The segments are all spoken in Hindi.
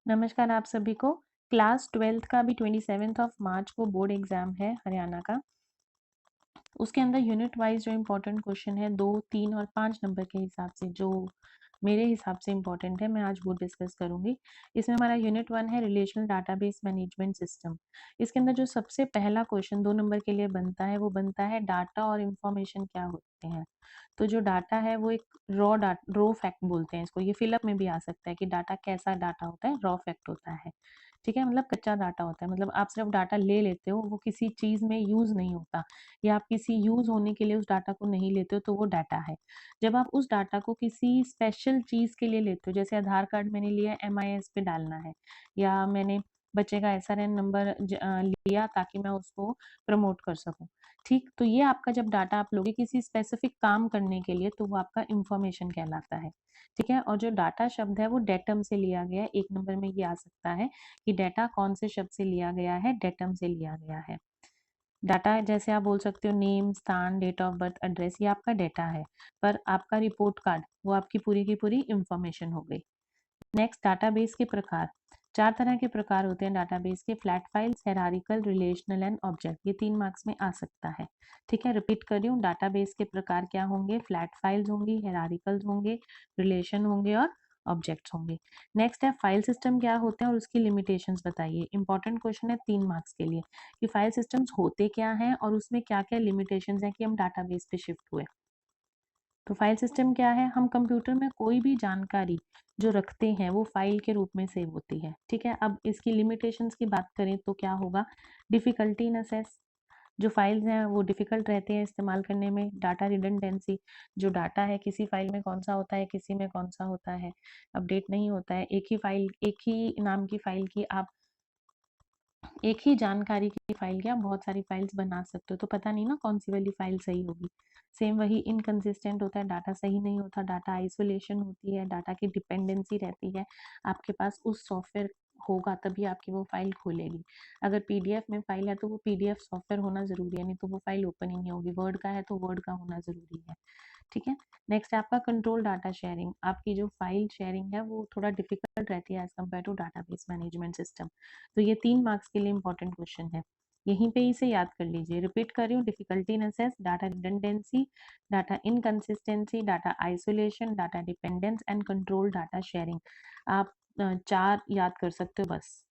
नमस्कार आप सभी को। क्लास 12th का भी 27 ऑफ मार्च को बोर्ड एग्जाम है हरियाणा का। उसके अंदर यूनिट वाइज जो इम्पोर्टेंट क्वेश्चन है 2, 3 और 5 नंबर के हिसाब से जो मेरे हिसाब से इम्पोर्टेंट है मैं आज वो डिस्कस करूंगी। इसमें हमारा यूनिट 1 है रिलेशनल डाटाबेस मैनेजमेंट सिस्टम। इसके अंदर जो सबसे पहला क्वेश्चन 2 नंबर के लिए बनता है वो बनता है डाटा और इंफॉर्मेशन क्या होते हैं। तो जो डाटा है वो एक रॉ फैक्ट बोलते हैं इसको। ये फिलअप में भी आ सकता है कि डाटा कैसा डाटा होता है, रॉ फैक्ट होता है। ठीक है, मतलब कच्चा डाटा होता है, मतलब आप सिर्फ डाटा ले लेते हो, वो किसी चीज में यूज नहीं होता या आप किसी यूज होने के लिए उस डाटा को नहीं लेते हो तो वो डाटा है। जब आप उस डाटा को किसी स्पेशल चीज के लिए लेते हो, जैसे आधार कार्ड मैंने लिया MIS पे डालना है, या मैंने बच्चे का SRN नंबर लिया ताकि मैं उसको प्रमोट कर सकूं। ठीक, तो ये आपका जब डाटा आप लोगे किसी स्पेसिफिक काम करने के लिए तो वो आपका इंफॉर्मेशन कहलाता है। ठीक है, और जो डाटा शब्द है वो डेटम से लिया गया है। 1 नंबर में ये आ सकता है कि डाटा कौन से शब्द से लिया गया है, डेटम से लिया गया है। डाटा जैसे आप बोल सकते हो नेम, स्थान, डेट ऑफ बर्थ, एड्रेस, ये आपका डाटा है। पर आपका रिपोर्ट कार्ड वो आपकी पूरी की पूरी इंफॉर्मेशन हो गई। नेक्स्ट, डाटाबेस के प्रकार। 4 तरह के प्रकार होते हैं डाटाबेस के: flat files, hierarchical, relational and object. ये 3 मार्क्स में आ सकता है। ठीक है, रिपीट कर रही हूँ, डाटाबेस के प्रकार क्या होंगे: फ्लैट फाइल्स होंगी, हायरार्किकल होंगे, रिलेशन होंगे और ऑब्जेक्ट्स होंगे। नेक्स्ट है फाइल सिस्टम क्या होते हैं और उसकी लिमिटेशंस बताइए। इंपॉर्टेंट क्वेश्चन है 3 मार्क्स के लिए कि फाइल सिस्टम्स होते क्या हैं और उसमें क्या क्या लिमिटेशंस हैं कि हम डाटाबेस पे शिफ्ट हुए। तो फाइल सिस्टम क्या है? हम कंप्यूटर में कोई भी जानकारी जो रखते हैं वो फाइल के रूप में सेव होती है। ठीक है, अब इसकी लिमिटेशंस की बात करें तो क्या होगा: डिफिकल्टी इन असेस, जो फाइल्स हैं वो डिफिकल्ट रहते हैं इस्तेमाल करने में। डाटा रिडंडेंसी, जो डाटा है किसी फाइल में कौन सा होता है, किसी में कौन सा होता है, अपडेट नहीं होता है। एक ही फाइल, एक ही नाम की फाइल की आप एक ही जानकारी की फाइल की आप बहुत सारी फाइल्स बना सकते हो, तो पता नहीं ना कौन सी वाली फाइल सही होगी। सेम वही इनकंसिस्टेंट होता है, डाटा सही नहीं होता, डाटा आइसोलेशन होती है, डाटा की डिपेंडेंसी रहती है। आपके पास उस सॉफ्टवेयर होगा तभी आपकी वो फाइल खोलेगी। अगर PDF में फाइल है तो वो PDF सॉफ्टवेयर होना जरूरी है, नहीं तो वो फाइल ओपन ही नहीं होगी। वर्ड का है तो वर्ड का होना जरूरी है। ठीक है, नेक्स्ट है आपका कंट्रोल डाटा शेयरिंग। आपकी जो फाइल शेयरिंग है वो थोड़ा डिफिकल्ट रहती है as compared to database management system. तो ये 3 मार्क्स के लिए इंपॉर्टेंट क्वेश्चन है, यहीं पे इसे याद कर लीजिए। रिपीट कर रही हूँ: difficulty in assess, data redundancy, data inconsistency, data isolation, data dependence and control data sharing. आप 4 याद कर सकते हो बस।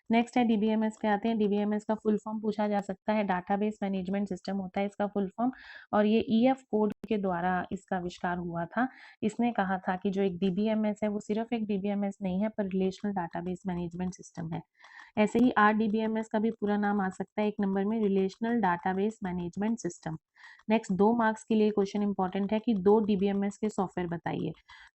नेक्स्ट है DBMS पे आते हैं। DBMS का फुल फॉर्म पूछा जा सकता है, डाटाबेस मैनेजमेंट सिस्टम होता है इसका फुल फॉर्म, और ये EF कोड के द्वारा इसका आविष्कार हुआ था। इसने कहा था कि जो एक DBMS है वो सिर्फ एक DBMS नहीं है पर रिलेशनल डाटाबेस मैनेजमेंट सिस्टम है। ऐसे ही RDBMS का भी पूरा नाम आ सकता है 1 नंबर में, relational database management system. Next 2 marks के लिए क्वेश्चन इंपॉर्टेंट है कि 2 DBMS के सॉफ्टवेयर बताइए।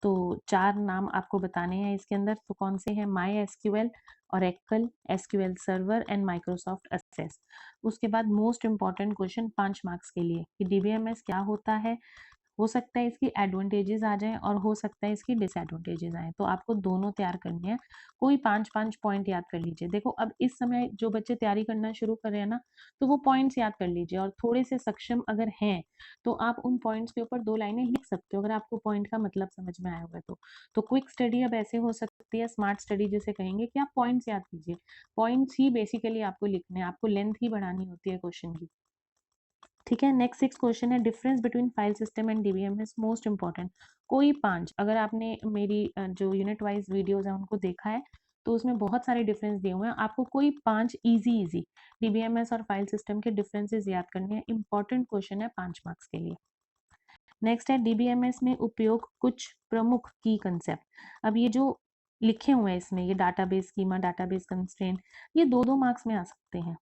तो 4 नाम आपको बताने हैं इसके अंदर, तो कौन से हैं: MySQL, Oracle, SQL server and Microsoft assess. उसके बाद मोस्ट इंपॉर्टेंट क्वेश्चन 5 मार्क्स के लिए कि DBMS क्या होता है। हो सकता है इसकी एडवांटेजेस आ जाएं और हो सकता है इसकी डिसएडवांटेजेस आए, तो आपको दोनों तैयार करनी है। कोई 5-5 पॉइंट याद कर लीजिए। देखो, अब इस समय जो बच्चे तैयारी करना शुरू कर रहे हैं ना, तो वो पॉइंट्स याद कर लीजिए, और थोड़े से सक्षम अगर हैं तो आप उन पॉइंट्स के ऊपर 2 लाइनें लिख सकते हो अगर आपको पॉइंट का मतलब समझ में आया हुआ है तो क्विक स्टडी अब ऐसे हो सकती है, स्मार्ट स्टडी जिसे कहेंगे, कि आप पॉइंट्स याद कीजिए। पॉइंट्स ही बेसिकली आपको लिखने हैं, आपको लेंथ ही बढ़ानी होती है क्वेश्चन की। ठीक है, नेक्स्ट 6 क्वेश्चन है difference between file system and DBMS, most important. कोई 5, अगर आपने मेरी जो यूनिट वाइज वीडियोस है उनको देखा है तो उसमें बहुत सारे डिफरेंस दिए हुए हैं। आपको कोई 5 इजी DBMS और फाइल सिस्टम के डिफरेंसेस याद करने हैं। इंपॉर्टेंट क्वेश्चन है 5 मार्क्स के लिए। नेक्स्ट है DBMS में उपयोग कुछ प्रमुख की कंसेप्ट। अब ये जो लिखे हुए हैं इसमें, ये डाटाबेस स्कीमा, डाटाबेस कंस्ट्रेंट, ये 2-2 मार्क्स में आ सकते हैं।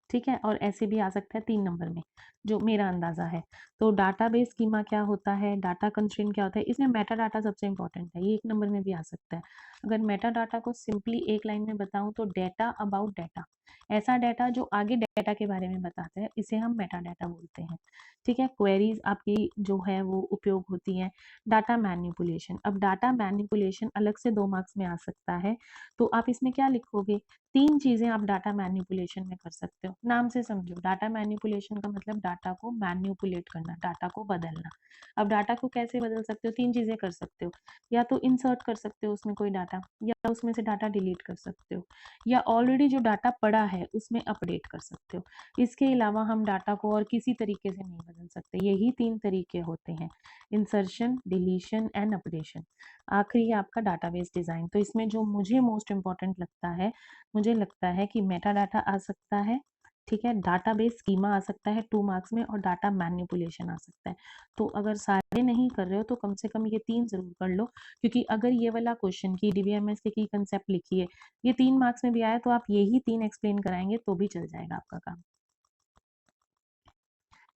ठीक है, और ऐसे भी आ सकता है 3 नंबर में, जो मेरा अंदाजा है। तो डाटाबेस स्कीमा क्या होता है, डाटा कंस्ट्रेंट क्या होता है, इसमें मेटा डाटा सबसे इंपॉर्टेंट है, ये 1 नंबर में भी आ सकता है। अगर मेटा डाटा को सिंपली एक लाइन में बताऊं तो डेटा अबाउट डाटा, ऐसा डाटा जो आगे डाटा के बारे में बताता है, इसे हम मेटा डाटा बोलते हैं। ठीक है, क्वेरीज आपकी जो है वो उपयोग होती है। डाटा मैनिपुलेशन, अब डाटा मैनिपुलेशन अलग से 2 मार्क्स में आ सकता है, तो आप इसमें क्या लिखोगे? 3 चीजें आप डाटा मैनिपुलेशन में कर सकते हो। नाम से समझो, डाटा मैनिपुलेशन का मतलब डाटा को मैनिपुलेट करना, डाटा को बदलना। अब डाटा को कैसे बदल सकते हो? 3 चीजें कर सकते हो, या तो इंसर्ट कर सकते हो उसमें कोई डाटा, या या उसमें से डाटा डिलीट कर सकते हो, या ऑलरेडी जो डाटा पड़ा है उसमें अपडेट कर सकते हो। इसके अलावा हम डाटा को और किसी तरीके से नहीं बदल सकते। यही 3 तरीके होते हैं, इंसर्शन, डिलीशन एंड अपडेशन। आखिरी है आपका डाटाबेस डिज़ाइन। तो इसमें जो मुझे मोस्ट इम्पॉर्टेंट लगता है, मुझे लगता है कि मेटा डाटा आ सकता है, ठीक है, डाटाबेस स्कीमा आ सकता है 2 मार्क्स में, और डाटा मैनिपुलेशन आ सकता है। तो अगर सारे नहीं कर रहे हो तो कम से कम ये 3 ज़रूर कर लो, क्योंकि अगर ये वाला क्वेश्चन की डीबीएमएस के की कंसेप्ट लिखी है, ये 3 मार्क्स में भी आया तो आप यही 3 एक्सप्लेन कराएंगे तो भी चल जाएगा आपका काम।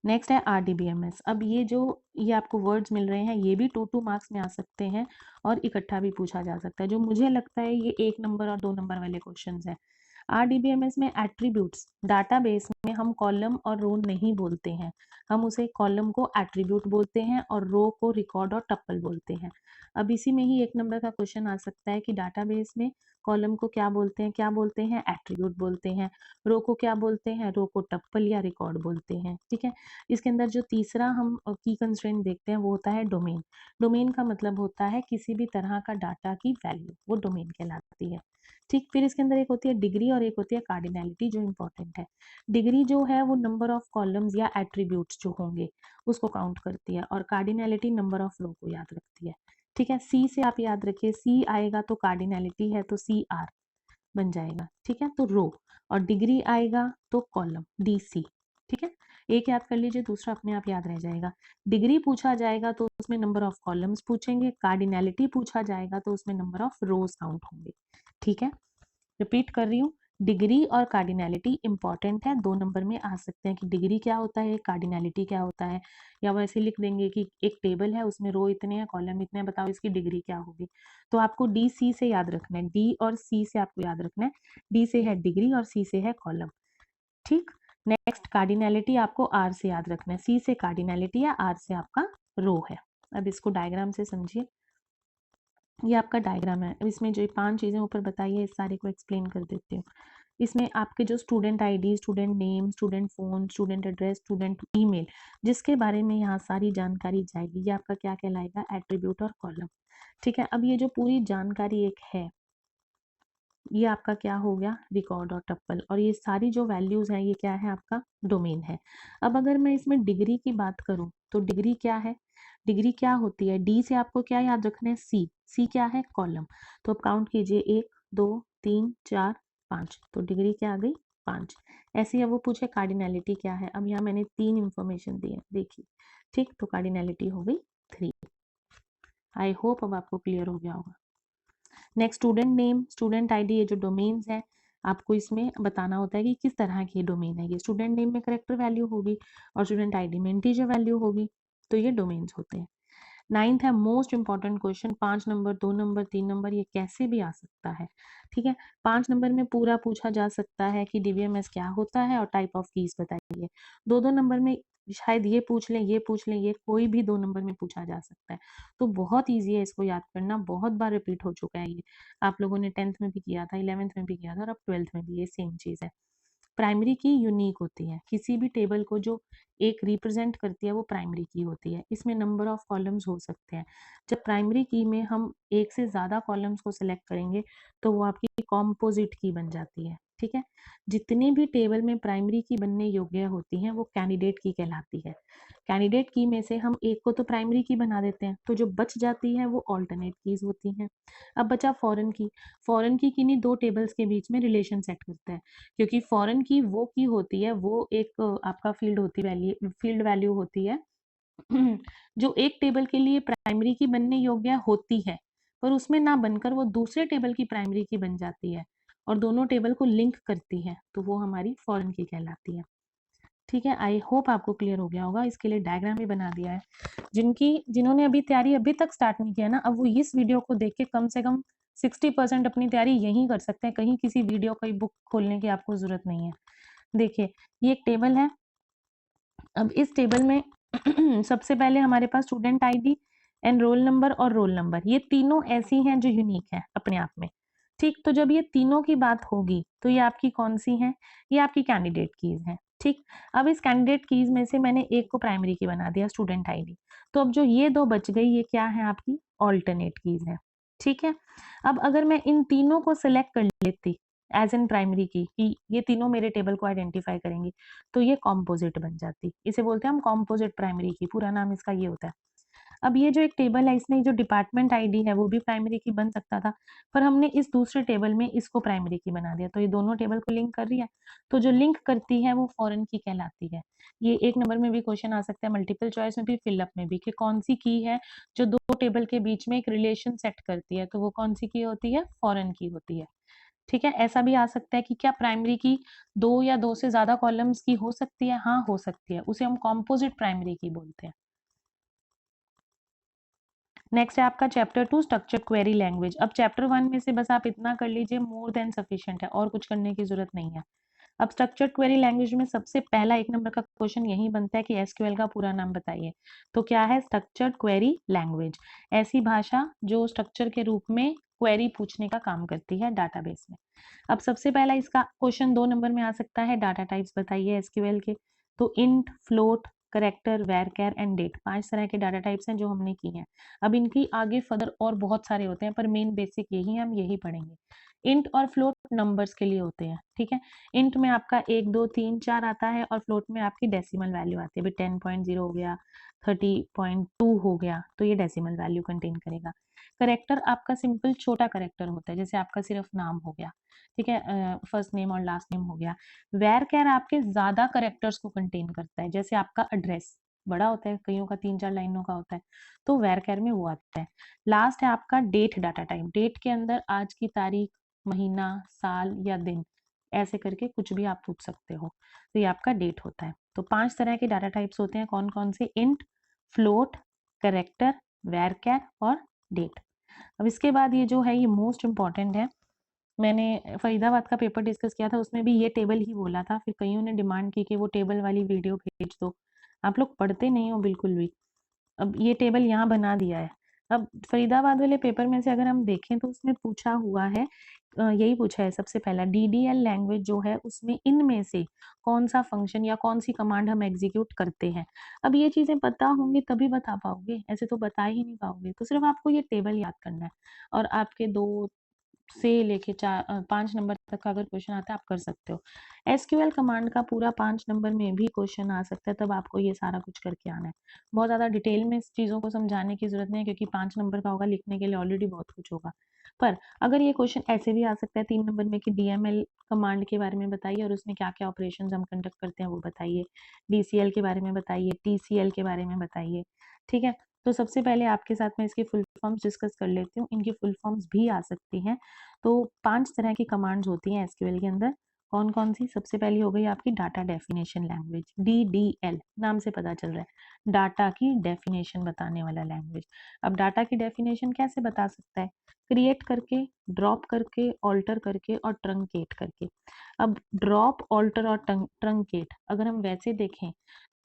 नेक्स्ट है आरडीबीएमएस। अब ये आपको वर्ड्स मिल रहे हैं, ये भी 2 मार्क्स में आ सकते हैं और इकट्ठा भी पूछा जा सकता है। जो मुझे लगता है ये 1 नंबर और 2 नंबर वाले क्वेश्चंस हैं। आरडीबीएमएस में एट्रीब्यूट्स, डाटाबेस में हम कॉलम और रो नहीं बोलते हैं, हम उसे कॉलम को एट्रीब्यूट बोलते हैं और रो को रिकॉर्ड और टप्पल बोलते हैं। अब इसी में ही 1 नंबर का क्वेश्चन आ सकता है कि डाटाबेस में कॉलम को क्या बोलते हैं, एट्रीब्यूट बोलते हैं, रो को क्या बोलते हैं, रो को टप्पल या रिकॉर्ड बोलते हैं, ठीक है। इसके अंदर जो तीसरा हम की कंस्ट्रेंट देखते हैं वो होता है डोमेन। डोमेन का मतलब होता है किसी भी तरह का डाटा की वैल्यू, वो डोमेन कहलाती है, ठीक। फिर इसके अंदर एक होती है डिग्री और एक होती है कार्डिनैलिटी, जो इंपॉर्टेंट है। डिग्री जो है वो नंबर ऑफ कॉलम्स या एट्रीब्यूट्स जो होंगे उसको काउंट करती है, और कार्डिनैलिटी नंबर ऑफ रो को याद रखती है, ठीक है। सी से आप याद रखिए, सी आएगा तो कार्डिनैलिटी है तो सी आर बन जाएगा, ठीक है, तो रो, और डिग्री आएगा तो कॉलम डी सी, ठीक है। एक याद कर लीजिए, दूसरा अपने आप याद रह जाएगा। डिग्री पूछा जाएगा तो उसमें नंबर ऑफ कॉलम्स पूछेंगे, कार्डिनैलिटी पूछा जाएगा तो उसमें नंबर ऑफ रोज काउंट होंगे, ठीक है। रिपीट कर रही हूँ, डिग्री और कार्डिनैलिटी इंपॉर्टेंट है, 2 नंबर में आ सकते हैं कि डिग्री क्या होता है, कार्डिनैलिटी क्या होता है, या वैसे लिख देंगे कि एक टेबल है उसमें रो इतने हैं कॉलम इतने हैं, बताओ इसकी डिग्री क्या होगी। तो आपको डी सी से याद रखना है, डी और सी से आपको याद रखना है, डी से है डिग्री और सी से है कॉलम, ठीक। नेक्स्ट कार्डिनैलिटी आपको आर से याद रखना है, सी से कार्डिनैलिटी है, आर से आपका रो है। अब इसको डायग्राम से समझिए, ये आपका डायग्राम है। अब इसमें जो 5 चीज़ें ऊपर बताई है इस सारे को एक्सप्लेन कर देती हूँ। इसमें आपके जो student ID, student name, student phone, student address, student email, जिसके बारे में यहाँ सारी जानकारी जाएगी, ये आपका क्या कहलाएगा, एट्रीब्यूट और कॉलम, ठीक है। अब ये जो पूरी जानकारी एक है, ये आपका क्या हो गया, रिकॉर्ड और टप्पल, और ये सारी जो वैल्यूज़ हैं ये क्या है, आपका डोमेन है। अब अगर मैं इसमें डिग्री की बात करूँ तो डिग्री क्या है, डिग्री क्या होती है, डी से आपको क्या याद रखना है, सी, सी क्या है, कॉलम। तो अब काउंट कीजिए, 1 2 3 4 5, तो डिग्री क्या आ गई, 5। ऐसे ही अब वो पूछे कार्डिनैलिटी क्या है, अब यहाँ मैंने 3 इंफॉर्मेशन दी है, देखिए, ठीक। तो कार्डिनैलिटी हो गई 3। आई होप अब आपको क्लियर हो गया होगा। Next student name, student ID, ये जो डोमेन्स हैं आपको इसमें बताना होता है कि किस तरह की डोमेन है ये। स्टूडेंट नेम में करेक्टर वैल्यू होगी और स्टूडेंट आईडी में इंटीजर वैल्यू होगी, तो ये डोमेन्स होते हैं। 9th है most important question, 5 number, 2 number, 3 number, ये कैसे भी आ सकता है, ठीक है। 5 नंबर में पूरा पूछा जा सकता है कि डीबीएमएस क्या होता है और टाइप ऑफ कीज बताइए। 2-2 नंबर में शायद ये पूछ लें, ये पूछ लें, ये कोई भी 2 नंबर में पूछा जा सकता है। तो बहुत ईजी है इसको याद करना, बहुत बार रिपीट हो चुका है ये। आप लोगों ने 10th में भी किया था, 11th में भी किया था और अब 12th में भी ये सेम चीज़ है। प्राइमरी की यूनिक होती है, किसी भी टेबल को जो एक रिप्रेजेंट करती है वो प्राइमरी की होती है। इसमें नंबर ऑफ कॉलम्स हो सकते हैं। जब प्राइमरी की में हम एक से ज़्यादा कॉलम्स को सिलेक्ट करेंगे तो वो आपकी कॉम्पोजिट की बन जाती है, ठीक है। जितनी भी टेबल में प्राइमरी की बनने योग्य होती हैं वो कैंडिडेट की कहलाती है। कैंडिडेट की में से हम एक को तो प्राइमरी की बना देते हैं, तो जो बच जाती है वो ऑल्टरनेट कीज होती हैं। अब बचा फॉरेन की, फॉरेन की किन्हीं 2 टेबल्स के बीच में रिलेशन सेट करता है, क्योंकि फॉरेन की वो की होती है, वो एक आपका फील्ड वैल्यू होती है जो एक टेबल के लिए प्राइमरी की बनने योग्य होती है, पर उसमें ना बनकर वो दूसरे टेबल की प्राइमरी की बन जाती है और दोनों टेबल को लिंक करती है, तो वो हमारी फॉरेन की कहलाती है, ठीक है। आई होप आपको क्लियर हो गया होगा। इसके लिए डायग्राम भी बना दिया है। जिन्होंने अभी तैयारी अभी तक स्टार्ट नहीं किया ना, अब वो इस वीडियो को देख के कम से कम 60% अपनी तैयारी यहीं कर सकते हैं, कहीं किसी वीडियो की बुक खोलने की आपको जरूरत नहीं है। देखिए, ये एक टेबल है। अब इस टेबल में सबसे पहले हमारे पास student ID and roll number और रोल नंबर, ये तीनों ऐसी हैं जो यूनिक है अपने आप में, ठीक। तो जब ये तीनों की बात होगी तो ये आपकी कौन सी है, ये आपकी कैंडिडेट कीज है, ठीक। अब इस कैंडिडेट कीज में से मैंने एक को प्राइमरी की बना दिया, स्टूडेंट आईडी। तो अब जो ये 2 बच गई, ये क्या है, आपकी ऑल्टरनेट कीज है, ठीक है। अब अगर मैं इन तीनों को सिलेक्ट कर लेती एज इन प्राइमरी की कि ये तीनों मेरे टेबल को आइडेंटिफाई करेंगी, तो ये कॉम्पोजिट बन जाती। इसे बोलते हैं हम कॉम्पोजिट प्राइमरी की, पूरा नाम इसका ये होता है। अब ये जो एक टेबल है, इसमें जो डिपार्टमेंट आईडी है वो भी प्राइमरी की बन सकता था, पर हमने इस दूसरे टेबल में इसको प्राइमरी की बना दिया, तो ये दोनों टेबल को लिंक कर रही है। तो जो लिंक करती है वो फॉरेन की कहलाती है। ये एक नंबर में भी क्वेश्चन आ सकता है, मल्टीपल चॉइस में भी, फिलअप में भी, कि कौन सी की है जो दो टेबल के बीच में एक रिलेशन सेट करती है, तो वो कौन सी की होती है? फॉरेन की होती है। ठीक है। ऐसा भी आ सकता है कि क्या प्राइमरी की दो या दो से ज्यादा कॉलम्स की हो सकती है? हाँ, हो सकती है, उसे हम कॉम्पोजिट प्राइमरी की बोलते हैं। नेक्स्ट है आपका चैप्टर 2 स्ट्रक्चर क्वेरी लैंग्वेज। अब चैप्टर 1 में से बस आप इतना कर लीजिए, मोर देन सफिशिएंट है, और कुछ करने की जरूरत नहीं है। अब स्ट्रक्चर क्वेरी लैंग्वेज में सबसे पहला एक नंबर का क्वेश्चन यही बनता है कि एसक्यूएल का पूरा नाम बताइए। तो क्या है स्ट्रक्चर क्वेरी लैंग्वेज? ऐसी भाषा जो स्ट्रक्चर के रूप में क्वेरी पूछने का काम करती है डाटाबेस में। अब सबसे पहला इसका क्वेश्चन 2 नंबर में आ सकता है, डाटा टाइप्स बताइए एसक्यूएल के। तो int, float, character, varchar and date, 5 तरह के डाटा टाइप्स हैं जो हमने की हैं। अब इनकी आगे फर्दर और बहुत सारे होते हैं, पर मेन बेसिक यही है, हम यही पढ़ेंगे। इंट और फ्लोट नंबर्स के लिए होते हैं, ठीक है। इंट में आपका 1 2 3 4 आता है, और फ्लोट में आपकी डेसिमल वैल्यू आती है। 10.0 हो गया, 30.2 हो गया, तो ये डेसिमल वैल्यू कंटेन करेगा। करेक्टर आपका सिंपल छोटा करेक्टर होता है, जैसे आपका सिर्फ नाम हो गया, ठीक है, फर्स्ट नेम और लास्ट नेम हो गया। वैरचर आपके ज्यादा करेक्टर्स को कंटेन करता है, जैसे आपका एड्रेस बड़ा होता है, कईयों का 3-4 लाइनों का होता है, तो वैरचर में वो आता है। लास्ट है आपका डेट डाटा टाइप। डेट के अंदर आज की तारीख, महीना, साल या दिन, ऐसे करके कुछ भी आप पूछ सकते हो, तो ये आपका डेट होता है। तो 5 तरह के डाटा टाइप्स होते हैं, कौन कौन से? इंट, फ्लोट, करेक्टर, वैरचर और डेट। अब इसके बाद ये जो है ये मोस्ट इंपॉर्टेंट है। मैंने फरीदाबाद का पेपर डिस्कस किया था, उसमें भी ये टेबल ही बोला था, फिर कईयों ने डिमांड की कि वो टेबल वाली वीडियो भेज दो। आप लोग पढ़ते नहीं हो बिल्कुल भी। अब ये टेबल यहाँ बना दिया है। अब फरीदाबाद वाले पेपर में से अगर हम देखें तो उसमें पूछा हुआ है, यही पूछा है सबसे पहला, डीडीएल लैंग्वेज जो है उसमें इनमें से कौन सा फंक्शन या कौन सी कमांड हम एग्जीक्यूट करते हैं। अब ये चीजें पता होंगी तभी बता पाओगे, ऐसे तो बता ही नहीं पाओगे। तो सिर्फ आपको ये टेबल याद करना है, और आपके 2 से लेके 5 नंबर तक का अगर क्वेश्चन आता है आप कर सकते हो। एसक्यूएल कमांड का पूरा 5 नंबर में भी क्वेश्चन आ सकता है, तब आपको ये सारा कुछ करके आना है। बहुत ज़्यादा डिटेल में इस चीज़ों को समझाने की जरूरत नहीं है, क्योंकि 5 नंबर का होगा, लिखने के लिए ऑलरेडी बहुत कुछ होगा। पर अगर ये क्वेश्चन ऐसे भी आ सकता है 3 नंबर में कि डीएमएल कमांड के बारे में बताइए और उसमें क्या क्या ऑपरेशन हम कंडक्ट करते हैं वो बताइए, डीसीएल के बारे में बताइए, टीसीएल के बारे में बताइए, ठीक है। तो सबसे पहले आपके साथ में इसकी फुल फॉर्म्स डिस्कस कर लेती हूँ, इनकी फुल फॉर्म्स भी आ सकती हैं। तो 5 तरह की कमांड्स होती हैं एसक्यूएल के अंदर। कौन कौन सी? सबसे पहली हो गई आपकी डाटा डेफिनेशन लैंग्वेज, डीडीएल, नाम से पता चल रहा है, डाटा की डेफिनेशन बताने वाला लैंग्वेज। अब डाटा की डेफिनेशन कैसे बता सकता है? क्रिएट करके, ड्रॉप करके, ऑल्टर करके और ट्रंकेट करके। अब ड्रॉप, ऑल्टर और ट्रंकेट अगर हम वैसे देखें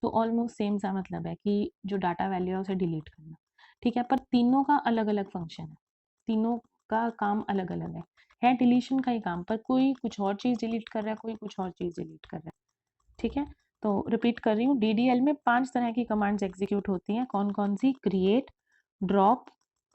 तो ऑलमोस्ट सेम सा मतलब है कि जो डाटा वैल्यू है उसे डिलीट करना, ठीक है। पर तीनों का अलग अलग फंक्शन है, तीनों का काम अलग अलग है डिलीशन का ही काम, पर कोई कुछ और चीज डिलीट कर रहा है, कोई कुछ और चीज डिलीट कर रहा है, ठीक है। तो रिपीट कर रही हूँ, डीडीएल में 5 तरह की कमांड्स एग्जीक्यूट होती हैं। कौन कौन सी? क्रिएट, ड्रॉप,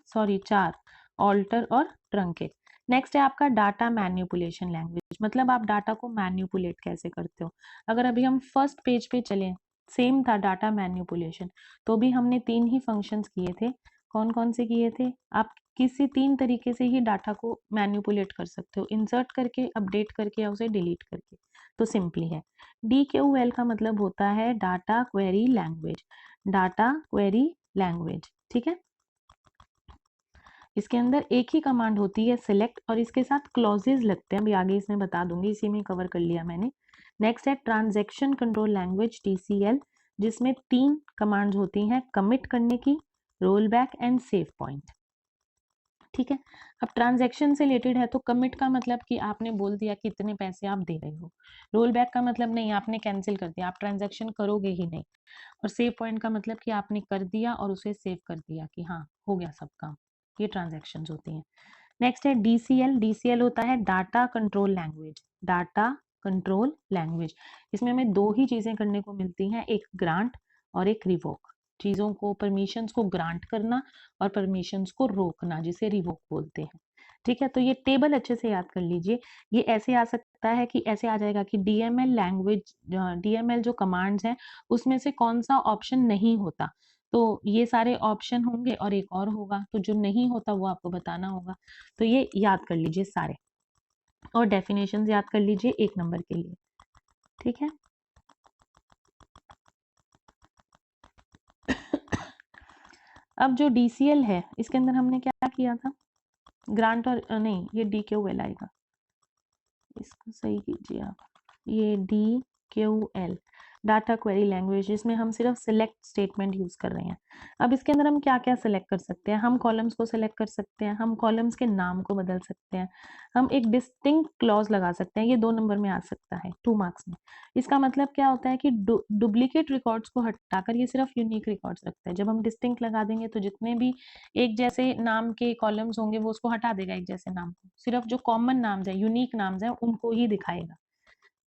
सॉरी 4, ऑल्टर और ट्रंकेट। नेक्स्ट है आपका डाटा मैन्युपुलेशन लैंग्वेज, मतलब आप डाटा को मैन्युपुलेट कैसे करते हो। अगर अभी हम फर्स्ट पेज पे चलें, सेम था डाटा मैन्युपुलेशन, तो भी हमने 3 ही फंक्शंस किए थे। कौन कौन से किए थे? आप किसी 3 तरीके से ही डाटा को मैन्युपुलेट कर सकते हो, इंसर्ट करके, अपडेट करके या उसे डिलीट करके। तो सिंपली है, DQL का मतलब होता है data query language, data query language, ठीक है। इसके अंदर एक ही कमांड होती है सिलेक्ट, और इसके साथ क्लॉजेज लगते हैं, अभी आगे इसमें बता दूंगी, इसी में कवर कर लिया मैंने। नेक्स्ट है ट्रांजैक्शन कंट्रोल लैंग्वेज, TCL, जिसमें 3 कमांड्स होती हैं, कमिट करने की, roll back and save point, ठीक है। अब ट्रांजैक्शन से रिलेटेड है, तो कमिट का मतलब कि आपने बोल दिया कि इतने पैसे आप दे रहे हो। रोल बैक का मतलब नहीं, आपने कैंसिल कर दिया, आप ट्रांजैक्शन करोगे ही नहीं। और सेव पॉइंट का मतलब कि आपने कर दिया और उसे सेव कर दिया कि हाँ हो गया सब काम। ये ट्रांजैक्शंस होती हैं। नेक्स्ट है DCL। DCL होता है data control language, data control language. इसमें हमें 2 ही चीजें करने को मिलती हैं, एक ग्रांट और एक रिवोक, चीज़ों को, परमिशंस को ग्रांट करना और परमिशंस को रोकना, जिसे रिवोक बोलते हैं। ठीक है, तो ये टेबल अच्छे से याद कर लीजिए। ये ऐसे आ सकता है कि ऐसे आ जाएगा कि डीएमएल लैंग्वेज, डीएमएल जो कमांड्स हैं उसमें से कौन सा ऑप्शन नहीं होता। तो ये सारे ऑप्शन होंगे और एक और होगा, तो जो नहीं होता वो आपको बताना होगा। तो ये याद कर लीजिए सारे, और डेफिनेशंस याद कर लीजिए 1 नंबर के लिए। ठीक है। अब जो डीसीएल है इसके अंदर हमने क्या किया था, ग्रांट और नहीं, ये डीक्यूएल आएगा, इसको सही कीजिए आप। ये DQL डाटा क्वेरी लैंग्वेज, जिसमें हम सिर्फ सिलेक्ट स्टेटमेंट यूज कर रहे हैं। अब इसके अंदर हम क्या क्या सिलेक्ट कर सकते हैं, हम कॉलम्स को सिलेक्ट कर सकते हैं, हम कॉलम्स के नाम को बदल सकते हैं, हम एक डिस्टिंक्ट क्लॉज लगा सकते हैं। ये 2 नंबर में आ सकता है, 2 मार्क्स में। इसका मतलब क्या होता है कि डुप्लीकेट रिकॉर्ड्स को हटाकर ये सिर्फ यूनिक रिकॉर्ड्स रखता है। जब हम डिस्टिंक्ट लगा देंगे तो जितने भी एक जैसे नाम के कॉलम्स होंगे वो उसको हटा देगा एक जैसे नाम को, सिर्फ जो कॉमन नाम्स है, यूनिक नाम्स है, उनको ही दिखाएगा।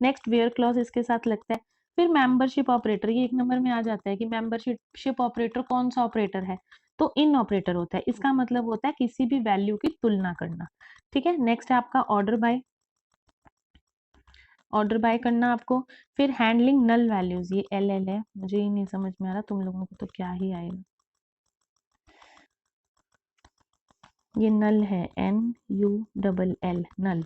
नेक्स्ट वेयर क्लॉज इसके साथ लगता है। फिर मेंबरशिप ऑपरेटर, ये 1 नंबर में आ जाता है कि मेंबरशिप ऑपरेटर कौन सा ऑपरेटर है, तो इन ऑपरेटर होता है। इसका मतलब होता है किसी भी वैल्यू की तुलना करना। ठीक है। नेक्स्ट है आपका ऑर्डर बाय, ऑर्डर बाय करना आपको। फिर हैंडलिंग नल वैल्यूज, ये LL है, मुझे ही नहीं समझ में आ रहा, तुम लोगों को तो क्या ही आएगा। ये नल है, NULL, नल।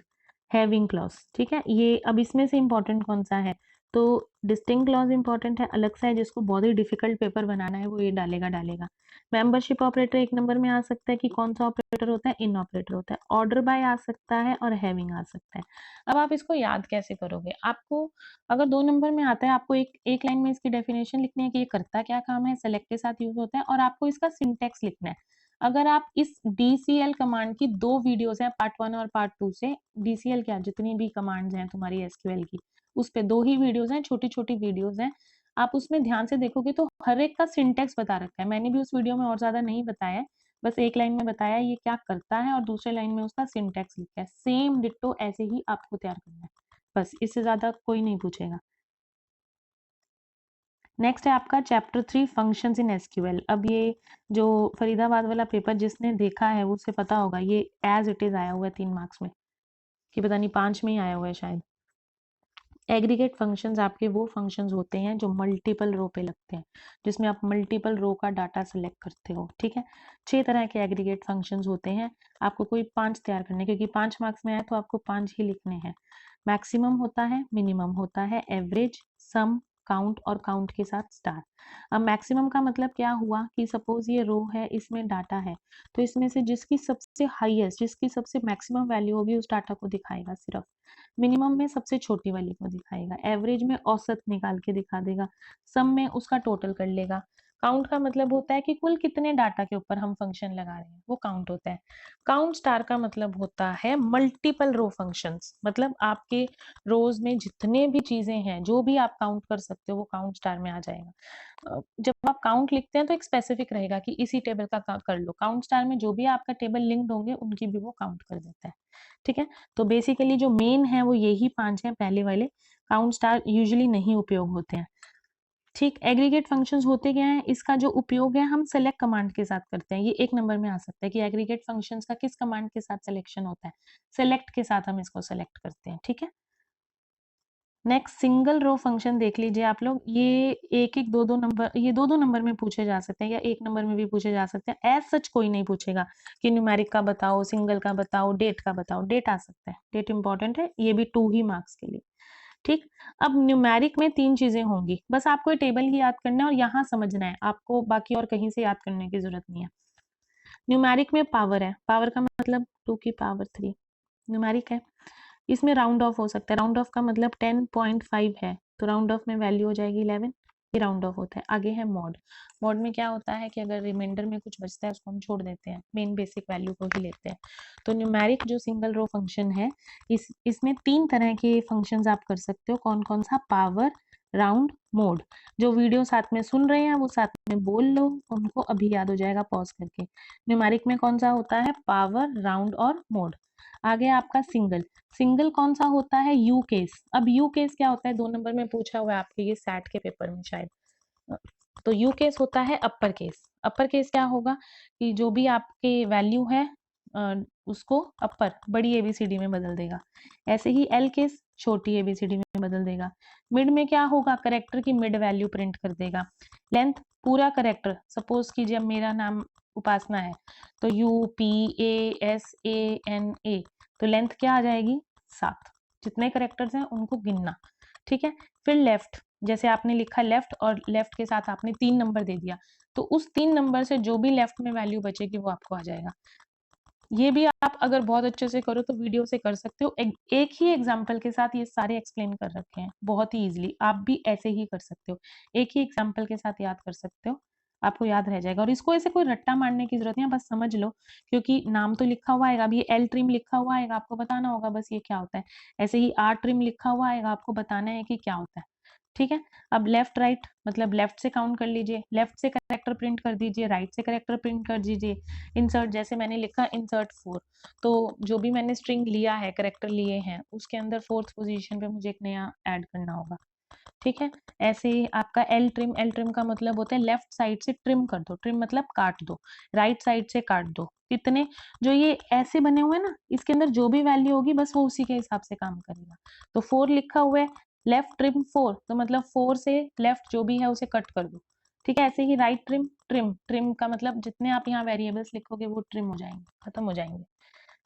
हैविंग क्लॉज, ठीक है। ये अब इसमें से इंपॉर्टेंट कौन सा है, तो डिस्टिंक्ट क्लॉज इंपॉर्टेंट है, अलग सा है, जिसको बहुत ही डिफिकल्ट पेपर बनाना है वो ये डालेगा। मेंबरशिप ऑपरेटर 1 नंबर में आ सकता है कि कौन सा ऑपरेटर होता है, इन ऑपरेटर होता है। ऑर्डर बाय आ सकता है और हैविंग आ सकता है। अब आप इसको याद कैसे करोगे, आपको अगर 2 नंबर में आता है, आपको एक लाइन में इसकी डेफिनेशन लिखनी है कि ये करता क्या काम है, सेलेक्ट के साथ यूज होता है, और आपको इसका सिंटेक्स लिखना है। अगर आप इस DCL कमांड की 2 वीडियोस हैं, पार्ट 1 और पार्ट 2 से, DCL क्या, जितनी भी कमांड्स हैं तुम्हारी SQL की, उस पे 2 ही वीडियोस हैं, छोटी-छोटी वीडियोस हैं। आप उसमें ध्यान से देखोगे तो हर एक का सिंटेक्स बता रखा है। मैंने भी उस वीडियो में और ज़्यादा नहीं बताया है, बस एक लाइन में बताया ये क्या करता है और दूसरे लाइन में उसका सिंटेक्स लिखा है। सेम डिट्टो ऐसे ही आपको तैयार करना है, बस इससे ज़्यादा कोई नहीं पूछेगा। नेक्स्ट है आपका चैप्टर 3 फंक्शंस इन एसक्यूएल। अब ये जो फरीदाबाद वाला पेपर जिसने देखा है वो उसे पता होगा, ये एज इट इज आया हुआ है 3 मार्क्स में, कि पता नहीं 5 में ही आया हुआ है शायद। एग्रीगेट फंक्शंस आपके वो फंक्शंस होते हैं जो मल्टीपल रो पे लगते हैं, जिसमें आप मल्टीपल रो का डाटा सेलेक्ट करते हो। ठीक है। 6 तरह के एग्रीगेट फंक्शंस होते हैं, आपको कोई 5 तैयार करने, क्योंकि 5 मार्क्स में आए तो आपको 5 ही लिखने हैं। मैक्सिमम होता है, मिनिमम होता है, एवरेज, सम, काउंट और काउंट के साथ स्टार। अब मैक्सिमम का मतलब क्या हुआ कि सपोज ये रो है, इसमें डाटा है, तो इसमें से जिसकी सबसे हाईएस्ट, जिसकी सबसे मैक्सिमम वैल्यू होगी उस डाटा को दिखाएगा सिर्फ। मिनिमम में सबसे छोटी वाली को दिखाएगा, एवरेज में औसत निकाल के दिखा देगा, सम में उसका टोटल कर लेगा। काउंट का मतलब होता है कि कुल कितने डाटा के ऊपर हम फंक्शन लगा रहे हैं, वो काउंट होता है। काउंट स्टार का मतलब होता है मल्टीपल रो फंक्शंस, मतलब आपके रोज में जितने भी चीजें हैं, जो भी आप काउंट कर सकते हो वो काउंट स्टार में आ जाएगा। जब आप काउंट लिखते हैं तो एक स्पेसिफिक रहेगा कि इसी टेबल का कर लो। काउंट स्टार में जो भी आपका टेबल लिंक्ड होंगे उनकी भी वो काउंट कर देता है। ठीक है। तो बेसिकली जो मेन है वो यही 5 हैं पहले वाले, काउंट स्टार यूजुअली नहीं उपयोग होते हैं। ठीक। एग्रीगेट फंक्शंस होते क्या हैं, इसका जो उपयोग है हम सेलेक्ट कमांड के साथ करते हैं। ये 1 नंबर में आ सकता है कि एग्रीगेट फंक्शंस का किस कमांड के साथ सिलेक्शन होता है, सेलेक्ट के साथ हम इसको सेलेक्ट करते हैं। ठीक है। नेक्स्ट सिंगल रो फंक्शन देख लीजिए आप लोग, ये एक एक दो दो नंबर, ये दो दो नंबर में पूछे जा सकते हैं या 1 नंबर में भी पूछे जा सकते हैं। एज सच कोई नहीं पूछेगा कि न्यूमेरिक का बताओ, सिंगल का बताओ, डेट का बताओ। डेट आ सकता है, डेट इंपॉर्टेंट है, ये भी 2 ही मार्क्स के लिए। ठीक। अब न्यूमेरिक में 3 चीजें होंगी, बस आपको ये टेबल ही याद करना है और यहाँ समझना है आपको, बाकी और कहीं से याद करने की जरूरत नहीं है। न्यूमेरिक में पावर है, पावर का मतलब 2 की पावर 3 न्यूमेरिक है। इसमें राउंड ऑफ हो सकता है, राउंड ऑफ का मतलब 10.5 है तो राउंड ऑफ में वैल्यू हो जाएगी 11, ये राउंड ऑफ होता है। आगे है मॉड। मॉड में क्या होता है कि अगर रिमाइंडर में कुछ बचता है उसको हम छोड़ देते हैं, मेन बेसिक वैल्यू को ही लेते हैं। तो न्यूमेरिक जो सिंगल रो फंक्शन है, इसमें 3 तरह के फंक्शंस आप कर सकते हो। कौन कौन सा, पावर, राउंड, मोड। जो वीडियो साथ में सुन रहे हैं वो साथ में बोल लो, उनको अभी याद हो जाएगा पॉज करके। न्यूमेरिक में कौन सा होता है, पावर, राउंड और मोड। आगे आपका सिंगल। सिंगल कौन सा होता है, यू केस। अब यू केस क्या होता है, 2 नंबर में पूछा हुआ है आपके, ये सैट के पेपर में शायद। तो यू केस होता है अपर केस। अपर केस क्या होगा कि जो भी आपके वैल्यू है उसको अपर बड़ी एबीसीडी में बदल देगा। ऐसे ही एल केस छोटी एबीसीडी में बदल देगा। मिड में क्या होगा, करेक्टर की मिड वैल्यू प्रिंट कर देगा। लेंथ पूरा करेक्टर, सपोज कीजिए अब मेरा नाम उपासना है तो UPASANA, तो लेंथ क्या आ जाएगी 7। जितने करेक्टर्स हैं उनको गिनना, ठीक है। फिर लेफ्ट, जैसे आपने लिखा लेफ्ट और लेफ्ट के साथ आपने 3 नंबर दे दिया, तो उस 3 नंबर से जो भी लेफ्ट में वैल्यू बचेगी वो आपको आ जाएगा। ये भी आप अगर बहुत अच्छे से करो तो वीडियो से कर सकते हो। एक ही एग्जाम्पल के साथ ये सारे एक्सप्लेन कर रखे हैं बहुत ही इजीली, आप भी ऐसे ही कर सकते हो। एक ही एग्जाम्पल के साथ याद कर सकते हो, आपको याद रह जाएगा। और इसको ऐसे कोई रट्टा मारने की जरूरत नहीं है, बस समझ लो, क्योंकि नाम तो लिखा हुआ आएगा। अभी एल ट्रिम लिखा हुआ आएगा, आपको बताना होगा बस ये क्या होता है। ऐसे ही आर ट्रिम लिखा हुआ आएगा, आपको बताना है कि क्या होता है, ठीक है। अब लेफ्ट राइट मतलब लेफ्ट से काउंट कर लीजिए, लेफ्ट से करेक्टर प्रिंट कर दीजिए, राइट से करेक्टर प्रिंट कर दीजिए। इंसर्ट, जैसे मैंने लिखा इंसर्ट 4, तो जो भी मैंने स्ट्रिंग लिया है, करेक्टर लिए हैं, उसके अंदर 4th पोजीशन पे मुझे एक नया ऐड करना होगा, ठीक है। ऐसे ही आपका एल ट्रिम का मतलब होता है लेफ्ट साइड से ट्रिम कर दो, ट्रिम मतलब काट दो, राइट साइड से काट दो। कितने, जो ये ऐसे बने हुए हैं ना, इसके अंदर जो भी वैल्यू होगी बस वो उसी के हिसाब से काम करेगा। तो 4 लिखा हुआ है, लेफ्ट ट्रिम 4, तो मतलब 4 से लेफ्ट जो भी है उसे कट कर दो, ठीक है। ऐसे ही राइट ट्रिम का मतलब जितने आप यहाँ वेरिएबल्स लिखोगे वो ट्रिम हो जाएंगे, खत्म हो जाएंगे,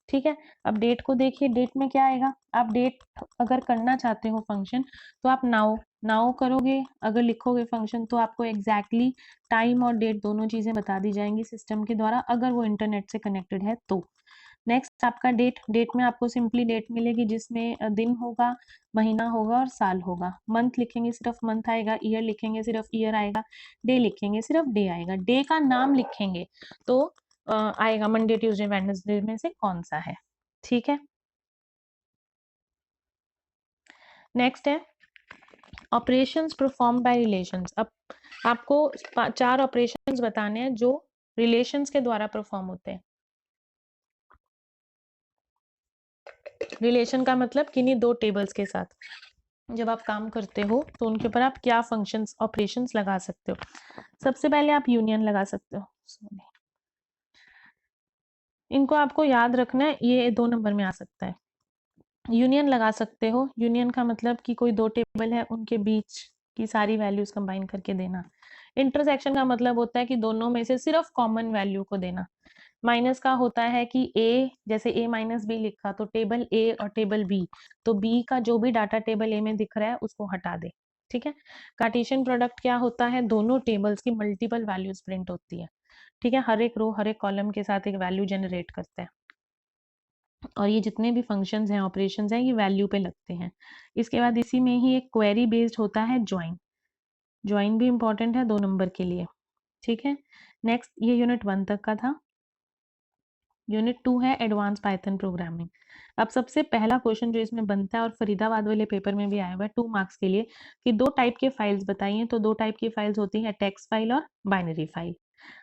ठीक है। अब डेट को देखिए, डेट में क्या आएगा, आप डेट अगर करना चाहते हो फंक्शन तो आप नाउ करोगे, अगर लिखोगे फंक्शन तो आपको एग्जैक्टली टाइम और डेट दोनों चीजें बता दी जाएंगी सिस्टम के द्वारा, अगर वो इंटरनेट से कनेक्टेड है तो। नेक्स्ट आपका डेट में आपको सिंपली डेट मिलेगी जिसमें दिन होगा, महीना होगा और साल होगा। मंथ लिखेंगे सिर्फ मंथ आएगा, ईयर लिखेंगे सिर्फ ईयर आएगा, डे लिखेंगे सिर्फ डे आएगा। डे का नाम लिखेंगे तो आएगा मंडे ट्यूसडे वेडनेसडे में से कौन सा है, ठीक है। नेक्स्ट है ऑपरेशंस परफॉर्म बाय रिलेशंस। अब आपको 4 ऑपरेशंस बताने हैं जो रिलेशंस के द्वारा परफॉर्म होते हैं। रिलेशन का मतलब किन्हीं 2 टेबल्स के साथ जब आप काम करते हो तो उनके ऊपर आप क्या फंक्शंस ऑपरेशंस लगा सकते हो। सबसे पहले आप यूनियन लगा सकते हो, इनको आपको याद रखना है, ये 2 नंबर में आ सकता है। यूनियन लगा सकते हो, यूनियन का मतलब कि कोई 2 टेबल है उनके बीच की सारी वैल्यूज कंबाइन करके देना। इंटरसेक्शन का मतलब होता है कि दोनों में से सिर्फ कॉमन वैल्यू को देना। माइनस का होता है कि ए, जैसे ए माइनस बी लिखा तो टेबल ए और टेबल बी, तो बी का जो भी डाटा टेबल ए में दिख रहा है उसको हटा दे, ठीक है। कार्टेशियन प्रोडक्ट क्या होता है, दोनों टेबल्स की मल्टीपल वैल्यूज प्रिंट होती है, ठीक है। हर एक रो हर एक कॉलम के साथ एक वैल्यू जनरेट करते हैं और ये जितने भी फंक्शंस हैं, ऑपरेशंस हैं, ये वैल्यू पे लगते हैं। इसके बाद इसी में ही एक क्वेरी बेस्ड होता है ज्वाइन। ज्वाइन भी इंपॉर्टेंट है 2 नंबर के लिए, ठीक है। नेक्स्ट, ये यूनिट 1 तक का था। यूनिट 2 है एडवांस पाइथन प्रोग्रामिंग। अब सबसे पहला क्वेश्चन जो इसमें बनता है और फरीदाबाद वाले पेपर में भी आया हुआ है 2 मार्क्स के लिए, कि 2 टाइप के फाइल्स बताइए। तो 2 टाइप की फाइल्स होती है, टेक्स्ट फाइल और बाइनरी फाइल।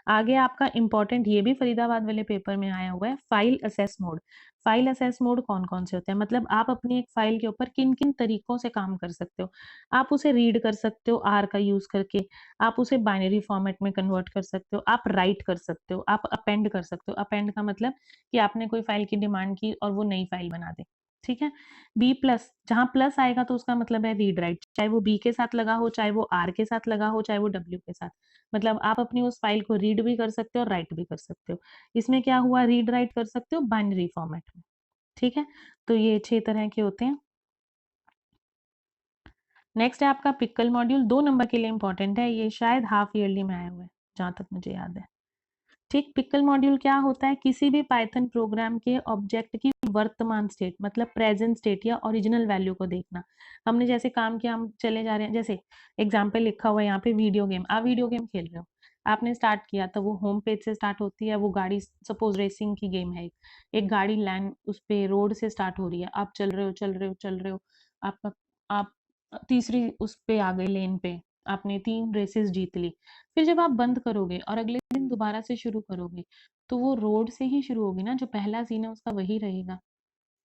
आगे आपका इंपॉर्टेंट, ये भी फरीदाबाद वाले पेपर में आया हुआ है, file assess mode. File assess mode कौन कौन से होते हैं, मतलब आप अपनी एक फाइल के ऊपर किन किन तरीकों से काम कर सकते हो। आप उसे रीड कर सकते हो आर का यूज करके, आप उसे बाइनरी फॉर्मेट में कन्वर्ट कर सकते हो, आप राइट कर सकते हो, आप अपेंड कर सकते हो। अपेंड का मतलब कि आपने कोई फाइल की डिमांड की और वो नई फाइल बना दे, ठीक है। बी प्लस, जहां प्लस आएगा तो उसका मतलब है रीड राइट, चाहे वो बी के साथ लगा हो, चाहे वो आर के साथ लगा हो, चाहे वो डब्ल्यू के साथ। मतलब आप अपनी उस फाइल को रीड भी कर सकते हो और राइट भी कर सकते हो। इसमें क्या हुआ, रीड राइट कर सकते हो बाइनरी फॉर्मेट में, ठीक है। तो ये 6 तरह के होते हैं। नेक्स्ट है आपका पिकल मॉड्यूल, 2 नंबर के लिए इंपॉर्टेंट है, ये शायद हाफ ईयरली में आया हुआ है जहां तक मुझे याद है, ठीक। पिकल मॉड्यूल क्या होता है, किसी भी पाइथन प्रोग्राम के ऑब्जेक्ट की वर्तमान स्टेट मतलब प्रेजेंट स्टेट या ओरिजिनल वैल्यू को देखना। हमने जैसे काम किया, हम चले जा रहे हैं, जैसे एग्जाम्पल लिखा हुआ है यहाँ पे वीडियो गेम, आप वीडियो गेम खेल रहे हो, आपने स्टार्ट किया तो वो होम पेज से स्टार्ट होती है। वो गाड़ी, सपोज रेसिंग की गेम है, एक गाड़ी लैंड उस पे रोड से स्टार्ट हो रही है, आप चल रहे हो चल रहे हो चल रहे हो, आपका आप तीसरी उस पे आ गए लेन पे, आपने 3 रेसेस जीत ली। फिर जब आप बंद करोगे और अगले दिन दोबारा से शुरू करोगे तो वो रोड से ही शुरू होगी ना, जो पहला सीन है उसका वही रहेगा।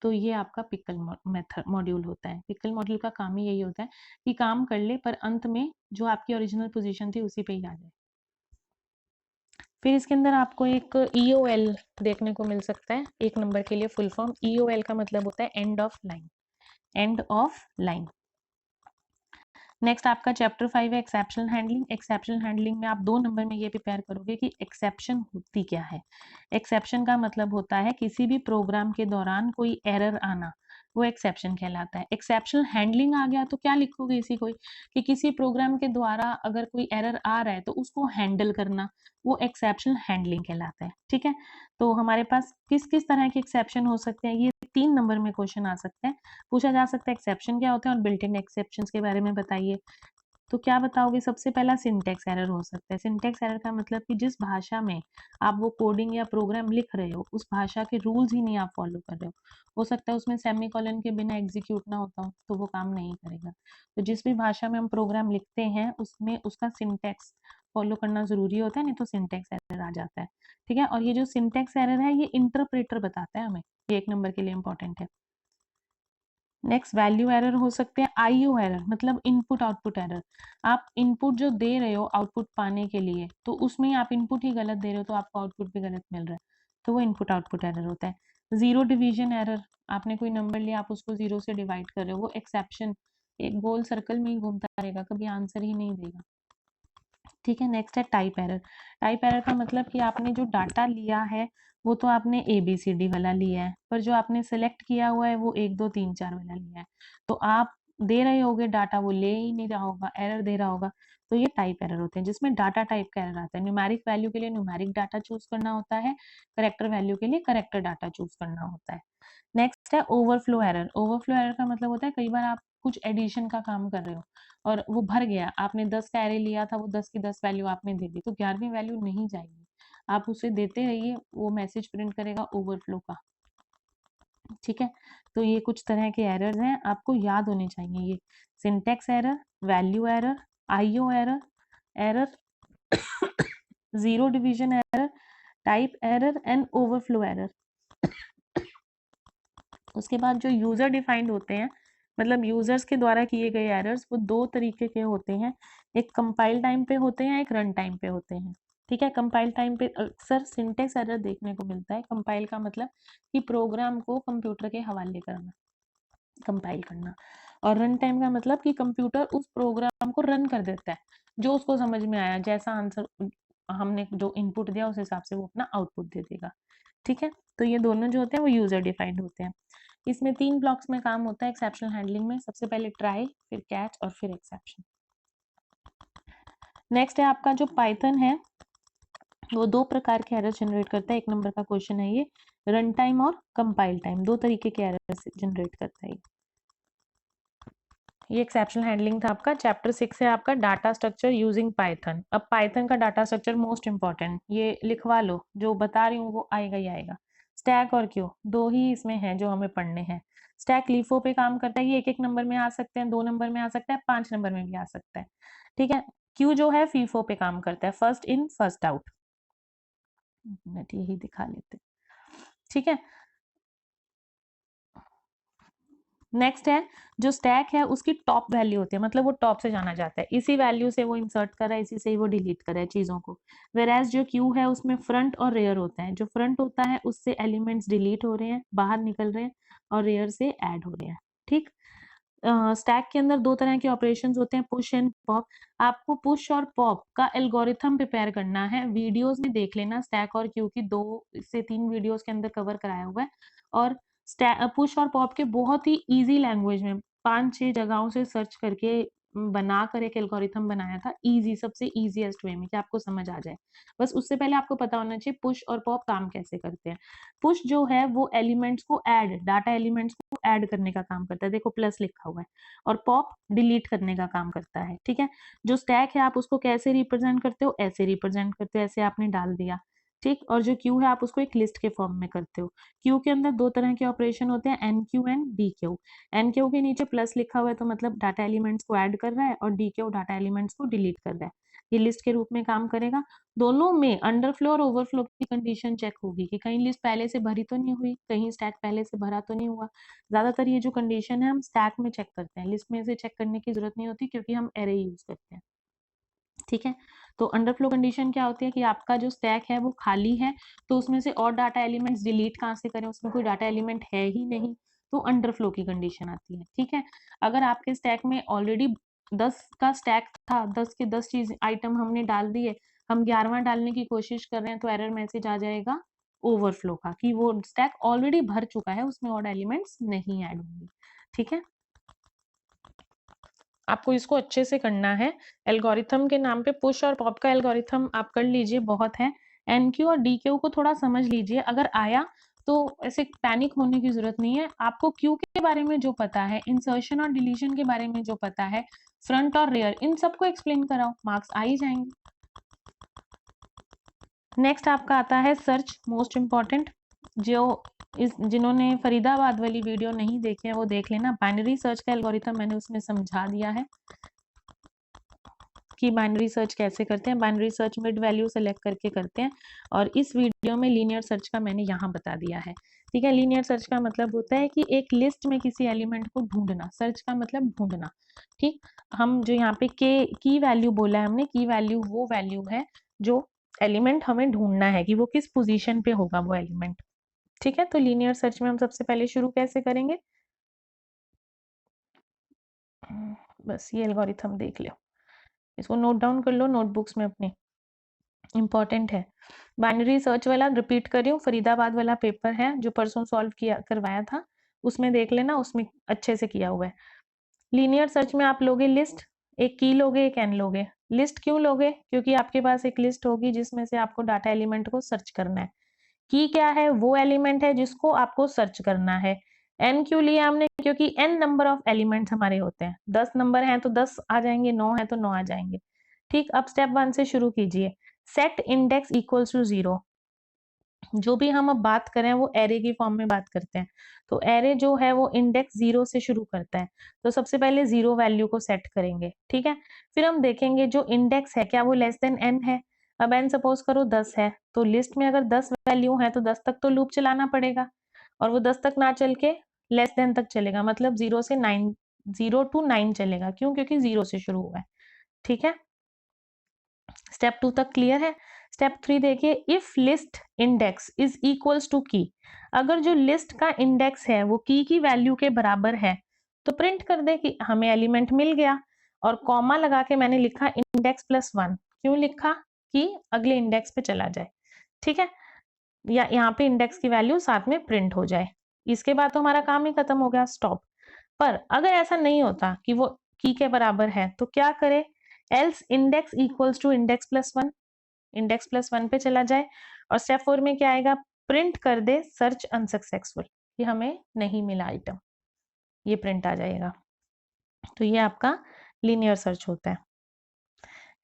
तो ये आपका पिकल मेथड मॉड्यूल होता है। पिकल मॉड्यूल का काम ही यही होता है कि काम कर ले पर अंत में जो आपकी ओरिजिनल पोजीशन थी उसी पे ही आ जाए। फिर इसके अंदर आपको एक EOL देखने को मिल सकता है 1 नंबर के लिए फुल फॉर्म। EOL का मतलब होता है end of line, end of line. Next आपका चैप्टर 5 है एक्सेप्शनल हैंडलिंग। एक्सेप्शनल हैंडलिंग में आप 2 नंबर में ये प्रिपेयर करोगे कि एक्सेप्शन होती क्या है। एक्सेप्शन का मतलब होता है किसी भी प्रोग्राम के दौरान कोई एरर आना, वो एक्सेप्शन कहलाता है। एक्सेप्शनल हैंडलिंग आ गया तो क्या लिखोगे इसी को कि किसी प्रोग्राम के द्वारा अगर कोई एरर आ रहा है तो उसको हैंडल करना, वो एक्सेप्शनल हैंडलिंग कहलाता है। ठीक है, तो हमारे पास किस किस तरह के एक्सेप्शन हो सकते हैं, ये 3 नंबर में क्वेश्चन आ सकते हैं। पूछा जा सकता है एक्सेप्शन क्या होते हैं और बिल्ट इन एक्सेप्शंस के बारे में बताइए। तो क्या बताओगे, सबसे पहला सिंटेक्स एरर हो सकता है। सिंटेक्स एरर का मतलब कि जिस भाषा में आप वो कोडिंग या प्रोग्राम लिख रहे हो उस भाषा के रूल्स ही नहीं आप फॉलो कर रहे हो सकता है उसमें सेमीकोलन के बिना एग्जीक्यूट ना होता हो तो वो काम नहीं करेगा। तो जिस भी भाषा में हम प्रोग्राम लिखते हैं उसमें उसका सिंटेक्स फॉलो करना जरूरी होता है, नहीं तो सिंटेक्स एरर आ जाता है। ठीक है, और ये जो सिंटेक्स एरर है ये इंटरप्रेटर बताता है हमें, ये 1 नंबर के लिए इंपॉर्टेंट है। नेक्स्ट वैल्यू एरर हो सकते हैं। IO एरर मतलब इनपुट आउटपुट एरर। आप इनपुट जो दे रहे हो आउटपुट पाने के लिए तो उसमें आप इनपुट ही गलत दे रहे हो तो आपको आउटपुट भी गलत मिल रहा है, तो वो इनपुट आउटपुट एरर होता है। जीरो डिवीजन एरर, आपने कोई नंबर लिया आप उसको जीरो से डिवाइड कर रहे हो, वो एक्सेप्शन एक गोल सर्कल में ही घूमता रहेगा, कभी आंसर ही नहीं देगा। ठीक है, नेक्स्ट है टाइप एरर। टाइप एरर का मतलब कि आपने जो डाटा लिया है वो तो आपने ABCD वाला लिया है, पर जो आपने सेलेक्ट किया हुआ है वो 1 2 3 4 वाला लिया है। तो आप दे रहे होगे डाटा, वो ले ही नहीं रहा होगा, एरर दे रहा होगा। तो ये टाइप एरर होते हैं जिसमें डाटा टाइप का एरर आता है। न्यूमेरिक वैल्यू के लिए न्यूमेरिक डाटा चूज करना होता है, करेक्टर वैल्यू के लिए करेक्टर डाटा चूज करना होता है। नेक्स्ट है ओवरफ्लो एरर। ओवरफ्लो एरर का मतलब होता है कई बार आप कुछ एडिशन का काम कर रहे हो और वो भर गया, आपने 10 का एरे लिया था, वो 10 की 10 वैल्यू आपने दे दी, तो 11वीं वैल्यू नहीं जाएगी, आप उसे देते रहिए, वो मैसेज प्रिंट करेगा ओवरफ्लो का। ठीक है, तो ये कुछ तरह के एरर्स हैं, आपको याद होने चाहिए ये। Syntax error, value error, IO एरर, error zero division error, type error and overflow error. उसके बाद जो यूजर डिफाइंड होते हैं, मतलब यूजर्स के द्वारा किए गए एरर्स, वो 2 तरीके के होते हैं, एक कंपाइल टाइम पे होते हैं, एक रन टाइम पे होते हैं। ठीक है, कंपाइल टाइम पे अक्सर सिंटेक्स एरर देखने को मिलता है। कंपाइल का मतलब कि प्रोग्राम को कंप्यूटर के हवाले करना, कंपाइल करना, और रन टाइम का मतलब कि कंप्यूटर उस प्रोग्राम को रन कर देता है, जो उसको समझ में आया, जैसा आंसर हमने जो इनपुट दिया उस हिसाब से वो अपना आउटपुट दे देगा। ठीक है, तो ये दोनों जो होते हैं वो यूजर डिफाइंड होते हैं। इसमें 3 ब्लॉक्स में काम होता है एक्सेप्शनल हैंडलिंग में, सबसे पहले ट्राई, फिर कैच और फिर एक्सेप्शन। नेक्स्ट है आपका जो पाइथन है वो 2 प्रकार के एरर जनरेट करता है। 1 नंबर का क्वेश्चन है ये, रन टाइम और कंपाइल टाइम, 2 तरीके के एरर जनरेट करता है ये एक्सेप्शनल हैंडलिंग था आपका। चैप्टर 6 है आपका डाटा स्ट्रक्चर यूजिंग पाइथन। अब पाइथन का डाटा स्ट्रक्चर मोस्ट इंपॉर्टेंट, ये लिखवा लो, जो बता रही हूँ वो आएगा ही आएगा। स्टैक और क्यू 2 ही इसमें हैं जो हमें पढ़ने हैं। स्टैक लीफो पे काम करता है, ये 1 1 नंबर में आ सकते हैं, 2 नंबर में आ सकता है, 5 नंबर में भी आ सकता है। ठीक है, क्यू जो है फीफो पे काम करता है, first in first out. Minute यही दिखा लेते, ठीक है। नेक्स्ट है जो स्टैक है उसकी टॉप वैल्यू होती है, मतलब वो टॉप से जाना जाता है, इसी वैल्यू से वो इंसर्ट कर रहा है, इसी से ही वो डिलीट कर रहा है चीजों को। वेराज जो क्यू है उसमें फ्रंट और रेयर होता है, जो फ्रंट होता है उससे एलिमेंट्स डिलीट हो रहे हैं, बाहर निकल रहे हैं, और रेयर से ऐड हो रहे हैं। ठीक, स्टैक के अंदर 2 तरह के ऑपरेशंस होते हैं, पुश एंड पॉप। आपको पुश और पॉप का एल्गोरिथम प्रिपेयर करना है, वीडियोस में देख लेना, स्टैक और क्यू की 2 से 3 वीडियोस के अंदर कवर कराया हुआ है। और पुश और पॉप के बहुत ही इजी लैंग्वेज में 5-6 जगहों से सर्च करके बनाकर एक एल्गोरिथम बनाया था, इजी, सबसे इजीएस्ट वे में कि आपको समझ आ जाए। बस उससे पहले आपको पता होना चाहिए पुश और पॉप काम कैसे करते हैं। पुश जो है वो एलिमेंट्स को ऐड, डाटा एलिमेंट्स को ऐड करने का काम करता है, देखो प्लस लिखा हुआ है, और पॉप डिलीट करने का काम करता है। ठीक है, जो स्टैक है आप उसको कैसे रिप्रेजेंट करते हो, ऐसे रिप्रेजेंट करते हो, ऐसे आपने डाल दिया। ठीक, और जो क्यू है आप उसको एक लिस्ट के फॉर्म में करते हो। क्यू के अंदर 2 तरह के ऑपरेशन होते हैं, enqueue and dequeue. Enqueue के नीचे प्लस लिखा हुआ है तो मतलब डाटा एलिमेंट्स को ऐड कर रहा है, और डी क्यू डाटा एलिमेंट्स को डिलीट कर रहा है। ये लिस्ट के रूप में काम करेगा। दोनों में अंडरफ्लो और ओवरफ्लो की कंडीशन चेक होगी कि कहीं लिस्ट पहले से भरी तो नहीं हुई, कहीं स्टैक पहले से भरा तो नहीं हुआ। ज्यादातर ये जो कंडीशन है हम स्टैक में चेक करते हैं, लिस्ट में से चेक करने की जरूरत नहीं होती क्योंकि हम एरे यूज करते हैं। ठीक है, तो अंडरफ्लो कंडीशन क्या होती है कि आपका जो स्टैक है वो खाली है, तो उसमें से और डाटा एलिमेंट्स डिलीट कहाँ से करें, उसमें कोई डाटा एलिमेंट है ही नहीं, तो अंडरफ्लो की कंडीशन आती है। ठीक है, अगर आपके स्टैक में ऑलरेडी 10 का स्टैक था, 10 के 10 चीज आइटम हमने डाल दिए, हम 11वां डालने की कोशिश कर रहे हैं, तो एरर मैसेज आ जाएगा ओवरफ्लो का, कि वो स्टैक ऑलरेडी भर चुका है, उसमें और एलिमेंट्स नहीं ऐड होंगे। ठीक है, आपको इसको अच्छे से करना है। एल्गोरिथम के नाम पे पुश और पॉप का एल्गोरिथम आप कर लीजिए, बहुत है। एनक्यू और डीक्यू को थोड़ा समझ लीजिए, अगर आया तो ऐसे पैनिक होने की जरूरत नहीं है। आपको क्यू के बारे में जो पता है, इंसर्शन और डिलीशन के बारे में जो पता है, फ्रंट और रेयर, इन सबको एक्सप्लेन कराओ, मार्क्स आ ही जाएंगे। नेक्स्ट आपका आता है सर्च, मोस्ट इंपॉर्टेंट। जिन्होंने फरीदाबाद वाली वीडियो नहीं देखी है वो देख लेना। बाइनरी सर्च का एल्गोरिथम मैंने उसमें समझा दिया है कि बाइनरी सर्च कैसे करते हैं। Binary search mid value select करके करते हैं, और इस वीडियो में लीनियर सर्च का मैंने यहाँ बता दिया है। ठीक है, लीनियर सर्च का मतलब होता है कि एक लिस्ट में किसी एलिमेंट को ढूंढना, सर्च का मतलब ढूंढना। ठीक, हम जो यहाँ पे की वैल्यू बोला है हमने, की वैल्यू वो वैल्यू है जो एलिमेंट हमें ढूंढना है कि वो किस पोजीशन पे होगा वो एलिमेंट। ठीक है, तो लीनियर सर्च में हम सबसे पहले शुरू कैसे करेंगे, बस ये एल्गोरिथम देख लो, इसको नोट डाउन कर लो नोटबुक्स में अपने, इंपॉर्टेंट है। बाइनरी सर्च वाला रिपीट कर रही हूँ, फरीदाबाद वाला पेपर है जो परसों सॉल्व किया करवाया था, उसमें देख लेना, उसमें अच्छे से किया हुआ है। लीनियर सर्च में आप लोगे लिस्ट, एक की लोगे, एक एन लोगे। लिस्ट क्यों लोगे, क्योंकि आपके पास एक लिस्ट होगी जिसमें से आपको डाटा एलिमेंट को सर्च करना है। की क्या है, वो एलिमेंट है जिसको आपको सर्च करना है। एन क्यों लिया हमने, क्योंकि एन नंबर ऑफ एलिमेंट्स हमारे होते हैं, 10 नंबर हैं तो 10 आ जाएंगे, 9 है तो 9 आ जाएंगे। ठीक, अब स्टेप 1 से शुरू कीजिए। Set index equals to 0। जो भी हम अब बात करें वो एरे की फॉर्म में बात करते हैं, तो एरे जो है वो इंडेक्स 0 से शुरू करता है, तो सबसे पहले 0 वैल्यू को सेट करेंगे। ठीक है, फिर हम देखेंगे जो इंडेक्स है क्या वो लेस देन एन है। अब एन सपोज करो 10 है, तो लिस्ट में अगर 10 वैल्यू है तो 10 तक तो लूप चलाना पड़ेगा, और वो 10 तक ना चल के लेस देन तक चलेगा, मतलब 0 से 9, 0 to 9 चलेगा। क्यों, क्योंकि 0 से शुरू हुआ है। ठीक है, स्टेप 2 तक क्लियर है। स्टेप 3 देखिए, if list index is equals to key, अगर जो लिस्ट का इंडेक्स है वो की वैल्यू के बराबर है तो प्रिंट कर दे कि हमें एलिमेंट मिल गया, और कॉमा लगा के मैंने लिखा इंडेक्स प्लस 1। क्यों लिखा, कि अगले इंडेक्स पे चला जाए। ठीक है, या यहाँ पे इंडेक्स की वैल्यू साथ में प्रिंट हो जाए, इसके बाद तो हमारा काम ही खत्म हो गया, स्टॉप। पर अगर ऐसा नहीं होता कि वो की के बराबर है तो क्या करे, else index equals to index plus 1, index plus 1 पे चला जाए, और स्टेप 4 में क्या आएगा, प्रिंट कर दे सर्च अनसक्सेसफुल, कि हमें नहीं मिला आइटम, ये प्रिंट आ जाएगा। तो ये आपका लीनियर सर्च होता है।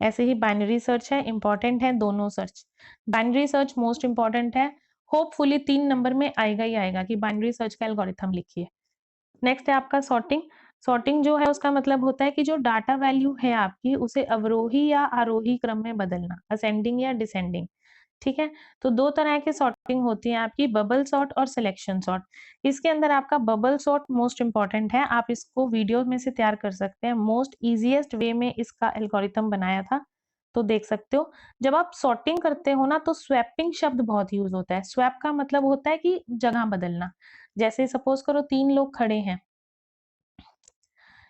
ऐसे ही बाइनरी सर्च है, इंपॉर्टेंट है दोनों search. Binary search most important है, होपफुली 3 नंबर में आएगा ही आएगा कि बाइनरी सर्च का एल्गोरिथम लिखिए। नेक्स्ट है आपका सॉर्टिंग। सॉर्टिंग जो है उसका मतलब होता है कि जो डाटा वैल्यू है आपकी उसे अवरोही या आरोही क्रम में बदलना, असेंडिंग या डिसेंडिंग। ठीक है, तो 2 तरह की सॉर्टिंग होती है आपकी, बबल सॉर्ट और सिलेक्शन सॉर्ट। इसके अंदर आपका बबल सॉर्ट मोस्ट इंपॉर्टेंट है, आप इसको वीडियो में से तैयार कर सकते हैं, मोस्ट इजीएस्ट वे में इसका एल्गोरिथम बनाया था, तो देख सकते हो। जब आप सॉर्टिंग करते हो ना तो स्वैपिंग शब्द बहुत यूज होता है। स्वैप का मतलब होता है कि जगह बदलना। जैसे सपोज करो 3 लोग खड़े हैं,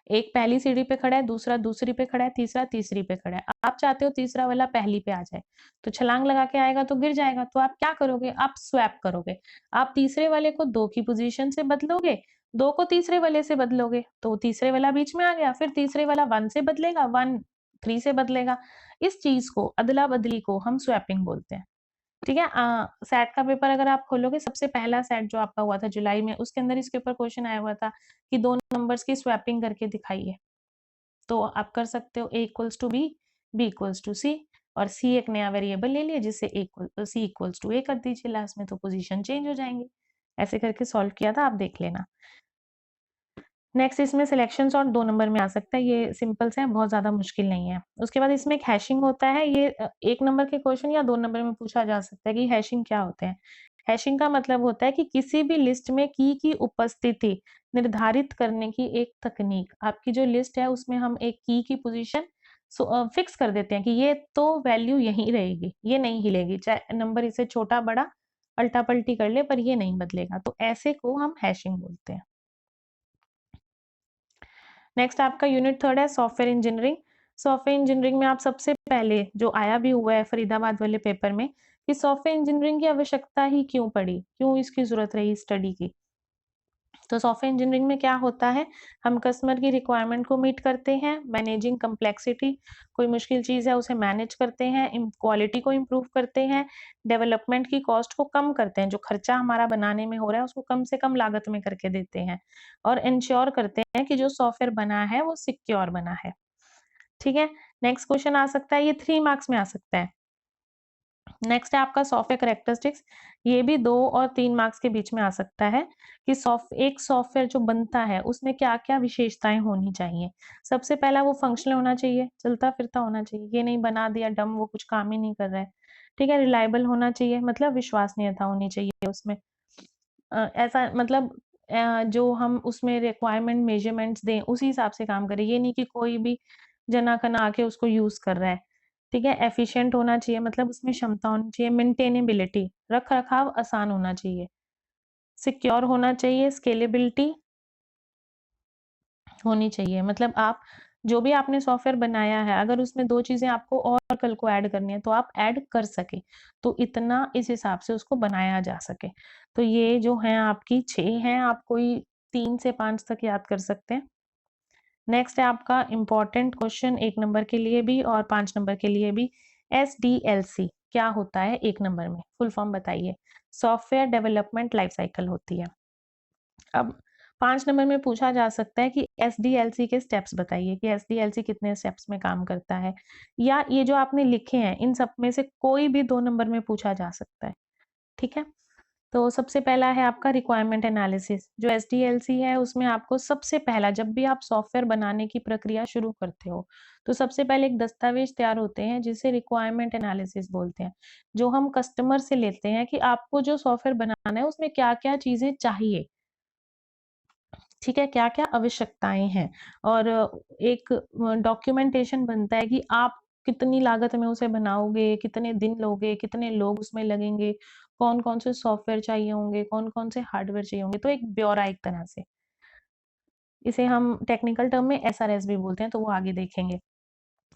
एक पहली सीढ़ी पे खड़ा है, दूसरा दूसरी पे खड़ा है, तीसरा तीसरी पे खड़ा है। आप चाहते हो तीसरा वाला पहली पे आ जाए, तो छलांग लगा के आएगा तो गिर जाएगा, तो आप क्या करोगे, आप स्वैप करोगे। आप तीसरे वाले को 2 की पोजीशन से बदलोगे, 2 को तीसरे वाले से बदलोगे, तो तीसरे वाला बीच में आ गया, फिर तीसरे वाला 1 से बदलेगा, 1 3 से बदलेगा। इस चीज को, अदला बदली को हम स्वैपिंग बोलते हैं। ठीक है, सेट का पेपर अगर आप खोलोगे, सबसे पहला सेट जो आपका हुआ था जुलाई में, उसके अंदर इसके ऊपर क्वेश्चन आया हुआ था कि 2 नंबर्स की स्वैपिंग करके दिखाइए। तो आप कर सकते हो a equals to B, b equals to C, और c एक नया वेरिएबल ले लिए जिससे c इक्वल्स टू a कर दीजिए लास्ट में, तो पोजीशन चेंज हो जाएंगे। ऐसे करके सॉल्व किया था, आप देख लेना। नेक्स्ट इसमें सिलेक्शन सॉर्ट 2 नंबर में आ सकता है, ये सिंपल से है, बहुत ज़्यादा मुश्किल नहीं है। उसके बाद इसमें एक हैशिंग होता है, ये 1 नंबर के क्वेश्चन या 2 नंबर में पूछा जा सकता है कि हैशिंग क्या होते हैं? हैशिंग का मतलब होता है कि किसी भी लिस्ट में की उपस्थिति निर्धारित करने की एक तकनीक। आपकी जो लिस्ट है उसमें हम एक की पोज़ीशन फिक्स कर देते हैं कि ये तो वैल्यू यहीं रहेगी, ये नहीं हिलेगी, चाहे नंबर इसे छोटा-बड़ा, अल्टा-पल्टी कर ले पर ये नहीं बदलेगा, तो ऐसे को हम हैशिंग बोलते हैं। नेक्स्ट आपका यूनिट 3 है सॉफ्टवेयर इंजीनियरिंग। सॉफ्टवेयर इंजीनियरिंग में आप सबसे पहले जो आया भी हुआ है फरीदाबाद वाले पेपर में कि सॉफ्टवेयर इंजीनियरिंग की आवश्यकता ही क्यों पड़ी? क्यों इसकी ज़रूरत रही स्टडी की? तो सॉफ्टवेयर इंजीनियरिंग में क्या होता है, हम कस्टमर की रिक्वायरमेंट को मीट करते हैं, मैनेजिंग कम्प्लेक्सिटी, कोई मुश्किल चीज़ है उसे मैनेज करते हैं, क्वालिटी को इम्प्रूव करते हैं, डेवलपमेंट की कॉस्ट को कम करते हैं, जो खर्चा हमारा बनाने में हो रहा है उसको कम से कम लागत में करके देते हैं और इंश्योर करते हैं कि जो सॉफ्टवेयर बना है वो सिक्योर बना है। ठीक है, नेक्स्ट क्वेश्चन आ सकता है, ये 3 मार्क्स में आ सकता है। नेक्स्ट है आपका सॉफ्टवेयर कैरेक्टरिस्टिक्स, ये भी 2 और 3 मार्क्स के बीच में आ सकता है कि एक सॉफ्टवेयर जो बनता है उसमें क्या-क्या विशेषताएँ होनी चाहिए। सबसे पहला वो फंक्शनल होना चाहिए, चलता-फिरता होना चाहिए, ये नहीं बना दिया डम वो कुछ काम ही नहीं कर रहा है। ठीक है, रिलायबल होना चाहिए मतलब विश्वसनीयता होनी चाहिए उसमें। ऐसा मतलब जो हम उसमें रिक्वायरमेंट मेजरमेंट्स दें उसी हिसाब से काम करें, ये नहीं कि कोई भी जना-खना आके उसको यूज़ कर रहा है। ठीक है, एफिशिएंट होना चाहिए मतलब उसमें क्षमता होनी चाहिए, मेंटेनेबिलिटी रख-रखाव आसान होना चाहिए, सिक्योर होना चाहिए, स्केलेबिलिटी होनी चाहिए। मतलब आप जो भी आपने सॉफ्टवेयर बनाया है, अगर उसमें 2 चीज़ें आपको और कल को ऐड करनी है, तो आप ऐड कर सकें। तो इतना इस हिसाब से उसको बनाया जा सके। तो ये जो हैं आपकी 6 हैं, आप कोई 3 से 5 तक याद कर सकते हैं। नेक्स्ट है आपका इम्पोर्टेंट क्वेश्चन 1 नंबर के लिए भी और 5 नंबर के लिए भी, एसडीएलसी क्या होता है 1 नंबर में? फुल फॉर्म बताइए। सॉफ्टवेयर डेवलपमेंट लाइफ साइकिल होती है। अब 5 नंबर में पूछा जा सकता है कि एसडीएलसी के स्टेप्स बताइए कि एसडीएलसी कितने स्टेप्स में काम करता है? या ये जो आपने लिखे हैं, इन सब में से कोई भी 2 नंबर में पूछा जा सकता है। ठीक है? तो सबसे पहला है आपका रिक्वायरमेंट एनालिसिस, जो एसडीएलसी है उसमें आपको सबसे पहला जब भी आप सॉफ्टवेयर बनाने की प्रक्रिया शुरू करते हो, तो सबसे पहले एक दस्तावेज तैयार होते हैं जिसे रिक्वायरमेंट एनालिसिस बोलते हैं, जो हम कस्टमर से लेते हैं कि आपको जो सॉफ्टवेयर बनाना है उसमें क्या-क्या चीज़ें चाहिए। ठीक है, क्या-क्या आवश्यकताएँ हैं और एक डॉक्यूमेंटेशन बनता है कि आप कितनी लागत में उसे बनाओगे, कितने दिन लोगे, कितने लोग उसमें लगेंगे, कौन-कौन से सॉफ्टवेयर चाहिए होंगे, कौन-कौन से हार्डवेयर चाहिए होंगे, तो एक ब्यौरा एक तरह से। इसे हम टेक्निकल टर्म में एसआरएस भी बोलते हैं, तो वो आगे देखेंगे।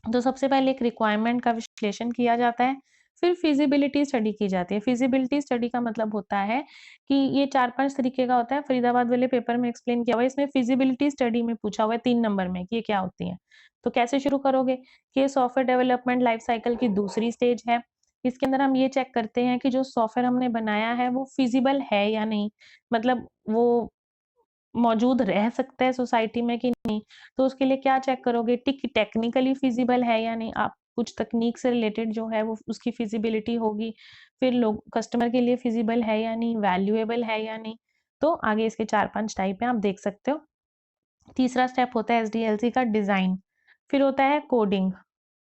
तो सबसे पहले एक रिक्वायरमेंट का विश्लेषण किया जाता है, फिर फिज़िबिलिटी स्टडी की जाती है। फिज़िबिलिटी स्टडी का मतलब होता है कि ये 4-5 तरीके का होता है, फरीदाबाद वाले पेपर में एक्सप्लेन किया हुआ है। इसमें फिज़िबिलिटी स्टडी में पूछा हुआ है 3 नंबर में कि ये क्या होती हैं। तो कैसे शुरू करोगे कि ये सॉफ्टवेयर डेवलपमेंट लाइफ साइकिल की दूसरी स्टेज है। इसके अंदर हम ये चेक करते हैं कि जो सॉफ्टवेयर हमने बनाया है वो फिज़िबल है या नहीं, मतलब वो मौजूद रह सकता है सोसाइटी में कि नहीं, तो उसके लिए क्या चेक करोगे टेक्निकली फिजिबल है या नहीं, आप कुछ तकनीक से रिलेटेड जो है वो उसकी फिजिबिलिटी होगी, फिर लोग कस्टमर के लिए फिजिबल है या नहीं, वैल्यूएबल है या नहीं, तो आगे इसके 4-5 टाइप हैं आप देख सकते हो। तीसरा स्टेप होता है एसडीएलसी का डिजाइन, फिर होता है कोडिंग,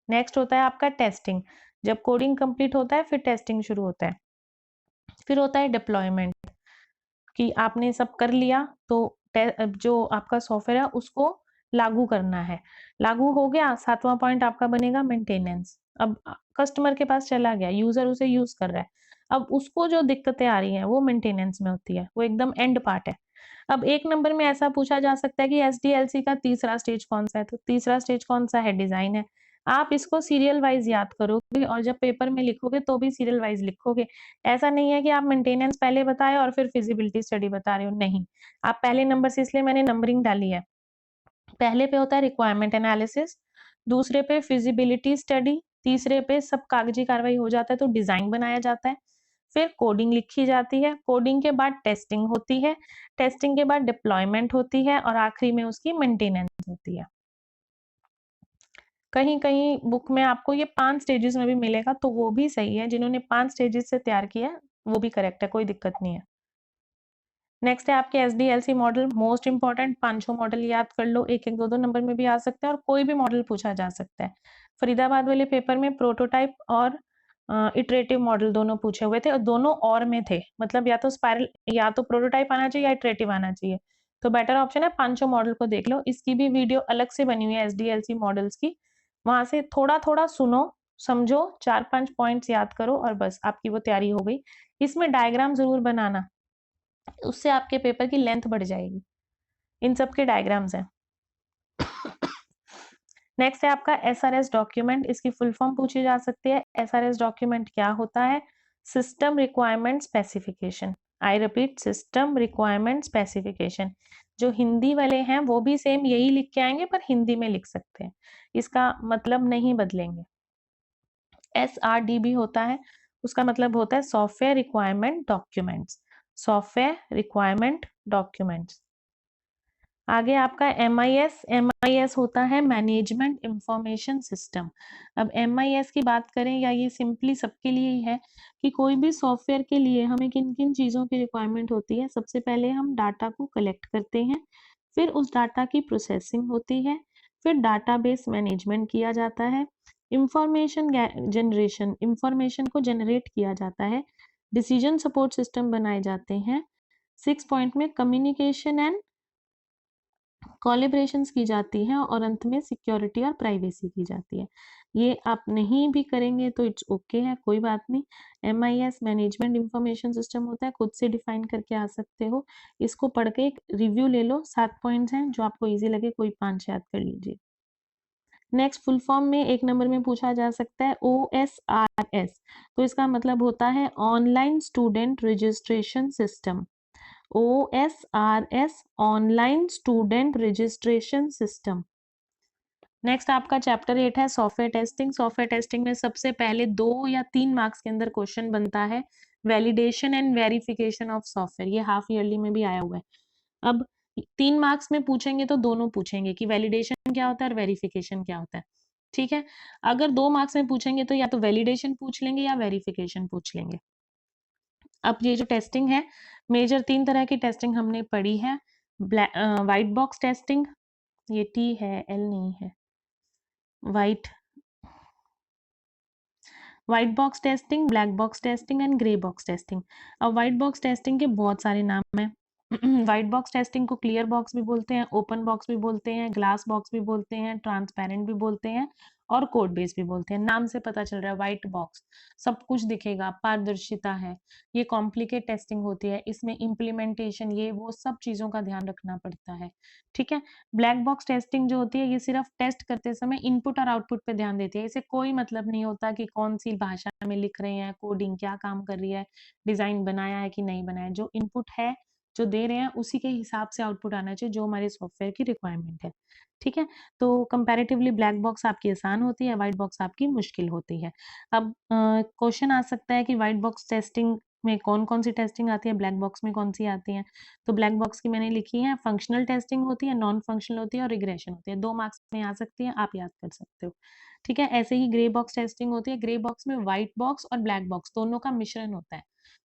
नेक्स्ट होता है आपका टेस्टिंग, जब कोडिंग कंप्लीट होता है फिर टेस्टिंग शुरू होता है, फिर होता है डिप्लॉयमेंट कि आपने सब कर लिया तो जो आपका सॉफ्टवेयर है उसको लागू करना है। लागू हो गया, 7वां पॉइंट आपका बनेगा मेंटेनेंस। अब कस्टमर के पास चला गया, यूज़र उसे यूज़ कर रहा है। अब उसको जो दिक्कतें आ रही हैं वो मेंटेनेंस में होती है, वो एकदम एंड पार्ट है। अब 1 नंबर में ऐसा पूछा जा सकता है कि एसडीएलसी का तीसरा स्टेज कौन-सा है? तो तीसरा स्टेज कौन-सा है? डिज़ाइन है। आप इसको सीरियल वाइज़ याद करोगे और जब पेपर में लिखोगे तो भी सीरियल वाइज़ लिखोगे। ऐसा नहीं है कि आप मेंटेनेंस पहले बताएँ और फिर फिज़िबिलिटी स्टडी बता रहे हो, नहीं। आप पहले नंबर से इसलिए मैंने नंबरिंग डाली है। पहले पे होता है रिक्वायरमेंट एनालिसिस, दूसरे पे फिज़िबिलिटी स्टडी, तीसरे पे सब कागजी कार्रवाई हो जाता है तो डिज़ाइन बनाया जाता है, फिर कोडिंग लिखी जाती है, कोडिंग के बाद टेस्टिंग होती है, टेस्टिंग के बाद डिप्लॉयमेंट होती है और आखिरी में उसकी मेंटेनेंस होती है। कहीं-कहीं बुक में आपको ये 5 स्टेजेस में भी मिलेगा तो वो भी सही है, जिन्होंने 5 स्टेजेस से तैयार किया है, वो भी करेक्ट है, कोई दिक्कत नहीं है। नेक्स्ट है आपके SDLC model, most important, 5 model याद कर लो, एक एक दो दो नंबर में भी आ सकता है और कोई भी मॉडल पूछा जा सकता है। फरीदाबाद वाले पेपर में प्रोटोटाइप और इटरेटिव मॉडल दोनों पूछे हुए थे और दोनों और में थे, मतलब या तो स्पाइरल या तो प्रोटोटाइप आना चाहिए या इटरेटिव आना चाहिए। तो बेटर ऑप्शन है 5 मॉडल को देख लो। इसकी भी वीडियो अलग से बनी हुई है SDLC मॉडल्स की, वहां से थोड़ा थोड़ा सुनो, समझो, 4-5 पॉइंट्स याद करो और बस आपकी वो तैयारी हो गई। इसमें डायग्राम जरूर बनाना, उससे आपके पेपर की लेंथ बढ़ जाएगी। इन सब के डायग्राम्स हैं। नेक्स्ट है आपका SRS डॉक्यूमेंट, इसकी फुल फॉर्म पूछी जा सकती है। SRS डॉक्यूमेंट क्या होता है? System requirement specification. I repeat, system requirement specification. जो हिंदी वाले हैं वो भी सेम यही लिख के आएंगे पर हिंदी में लिख सकते हैं, इसका मतलब नहीं बदलेंगे। SRDB होता है, उसका मतलब होता है software requirement documents, software requirement documents. आगे आपका MIS होता है मैनेजमेंट इंफॉर्मेशन सिस्टम। अब MIS की बात करें या ये सिंपली सबके लिए ही है कि कोई भी सॉफ्टवेयर के लिए हमें किन किन चीज़ों की रिक्वायरमेंट होती है। सबसे पहले हम डाटा को कलेक्ट करते हैं, फिर उस डाटा की प्रोसेसिंग होती है, फिर डाटाबेस मैनेजमेंट किया जाता है, इंफॉर्मेशन जनरेशन, इंफॉर्मेशन को जनरेट किया जाता है, डिसीजन सपोर्ट सिस्टम बनाए जाते हैं, 6 पॉइंट में कम्युनिकेशन एंड कोलैबोरेशंस की जाती हैं और अंत में सिक्योरिटी और प्राइवेसी की जाती है। ये आप नहीं भी करेंगे तो इट्स ओके है, कोई बात नहीं। MIS मैनेजमेंट इंफॉर्मेशन सिस्टम होता है, खुद से डिफाइन करके आ सकते हो। इसको पढ़ के एक रिव्यू ले लो, 7 पॉइंट्स हैं, जो आपको इजी लगे कोई 5 याद कर लीजिए। नेक्स्ट फुल फॉर्म में 1 नंबर में पूछा जा सकता है OSRS, तो इसका मतलब होता है online student registration system. OSRS online student registration system. Next आपका चैप्टर 8 है सॉफ्टवेयर टेस्टिंग। सॉफ्टवेयर टेस्टिंग में सबसे पहले 2 या 3 मार्क्स के अंदर क्वेश्चन बनता है validation and verification of software, ये हाफ ईयरली में भी आया हुआ है। अब 3 मार्क्स में पूछेंगे तो दोनों पूछेंगे कि वैलिडेशन क्या होता है और वेरिफिकेशन क्या होता है, ठीक है। अगर 2 मार्क्स में पूछेंगे तो या तो वैलिडेशन पूछ लेंगे या वेरिफिकेशन पूछ लेंगे। अब ये जो टेस्टिंग है, मेजर 3 तरह की टेस्टिंग हमने पढ़ी है। व्हाइट बॉक्स टेस्टिंग, ये T है, L नहीं है, white box testing, black box testing and grey box testing. अब व्हाइट बॉक्स टेस्टिंग के बहुत सारे नाम हैं। व्हाइट बॉक्स टेस्टिंग को क्लियर बॉक्स भी बोलते हैं, ओपन बॉक्स भी बोलते हैं, ग्लास बॉक्स भी बोलते हैं, ट्रांसपेरेंट भी बोलते हैं और कोड बेस भी बोलते हैं। नाम से पता चल रहा है व्हाइट बॉक्स, सब कुछ दिखेगा, पारदर्शिता है। ये कॉम्प्लिकेट टेस्टिंग होती है, इसमें इम्प्लीमेंटेशन ये वो सब चीज़ों का ध्यान रखना पड़ता है, ठीक है। ब्लैक बॉक्स टेस्टिंग जो होती है ये सिर्फ टेस्ट करते समय इनपुट और आउटपुट पे ध्यान देती है। इसे कोई मतलब नहीं होता कि कौन सी भाषा में लिख रहे हैं, कोडिंग क्या काम कर रही है, डिजाइन बनाया है कि नहीं बनाया। जो इनपुट है, जो दे रहे हैं, उसी के हिसाब से आउटपुट आना चाहिए जो हमारे सॉफ्टवेयर की रिक्वायरमेंट है, ठीक है। तो कंपैरेटिवली ब्लैक बॉक्स आपकी आसान होती है, व्हाइट बॉक्स आपकी मुश्किल होती है। अब क्वेश्चन आ सकता है कि व्हाइट बॉक्स टेस्टिंग में कौन कौन सी टेस्टिंग आती है, ब्लैक बॉक्स में कौन सी आती है। तो ब्लैक बॉक्स की मैंने लिखी है, फंक्शनल टेस्टिंग होती है, नॉन फंक्शनल होती है और रिग्रेशन होती है। 2 मार्क्स में आ सकती है, आप याद कर सकते हो, ठीक है। ऐसे ही ग्रे बॉक्स टेस्टिंग होती है। ग्रे बॉक्स में व्हाइट बॉक्स और ब्लैक बॉक्स दोनों का मिश्रण होता है,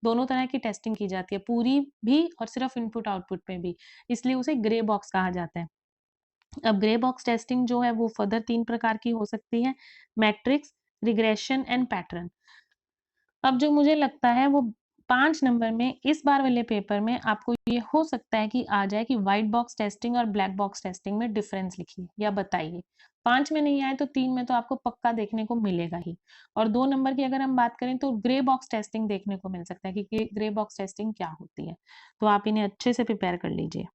दोनों तरह की टेस्टिंग की जाती है, पूरी भी और सिर्फ इनपुट आउटपुट में भी, इसलिए उसे ग्रे बॉक्स कहा जाता है। अब ग्रे बॉक्स टेस्टिंग जो है वो फर्दर 3 प्रकार की हो सकती है, मैट्रिक्स, रिग्रेशन एंड पैटर्न। अब जो मुझे लगता है वो 5 नंबर में इस बार वाले पेपर में आपको ये हो सकता है कि आ जाए कि व्हाइट बॉक्स टेस्टिंग और ब्लैक बॉक्स टेस्टिंग में डिफरेंस लिखिए या बताइए। 5 में नहीं आए तो 3 में तो आपको पक्का देखने को मिलेगा ही। और 2 नंबर की अगर हम बात करें तो ग्रे बॉक्स टेस्टिंग देखने को मिल सकता है कि ग्रे बॉक्स टेस्टिंग क्या होती है। तो आप इन्हें अच्छे से प्रिपेयर कर लीजिए।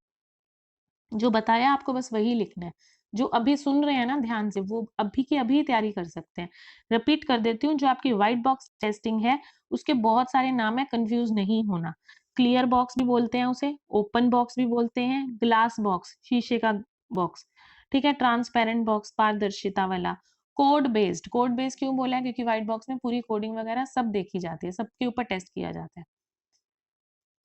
जो बताया आपको बस वही लिखना है। जो अभी सुन रहे हैं ना ध्यान से, वो अभी की अभी तैयारी कर सकते हैं। रिपीट कर देती हूँ, जो आपकी व्हाइट बॉक्स टेस्टिंग है उसके बहुत सारे नाम है, कंफ्यूज नहीं होना। क्लियर बॉक्स भी बोलते हैं उसे, ओपन बॉक्स भी बोलते हैं, ग्लास बॉक्स शीशे का बॉक्स, ठीक है, ट्रांसपेरेंट बॉक्स पारदर्शिता वाला, कोड बेस्ड। कोड बेस्ड क्यों बोला है? क्योंकि व्हाइट बॉक्स में पूरी कोडिंग वगैरह सब देखी जाती है, सबके ऊपर टेस्ट किया जाता है,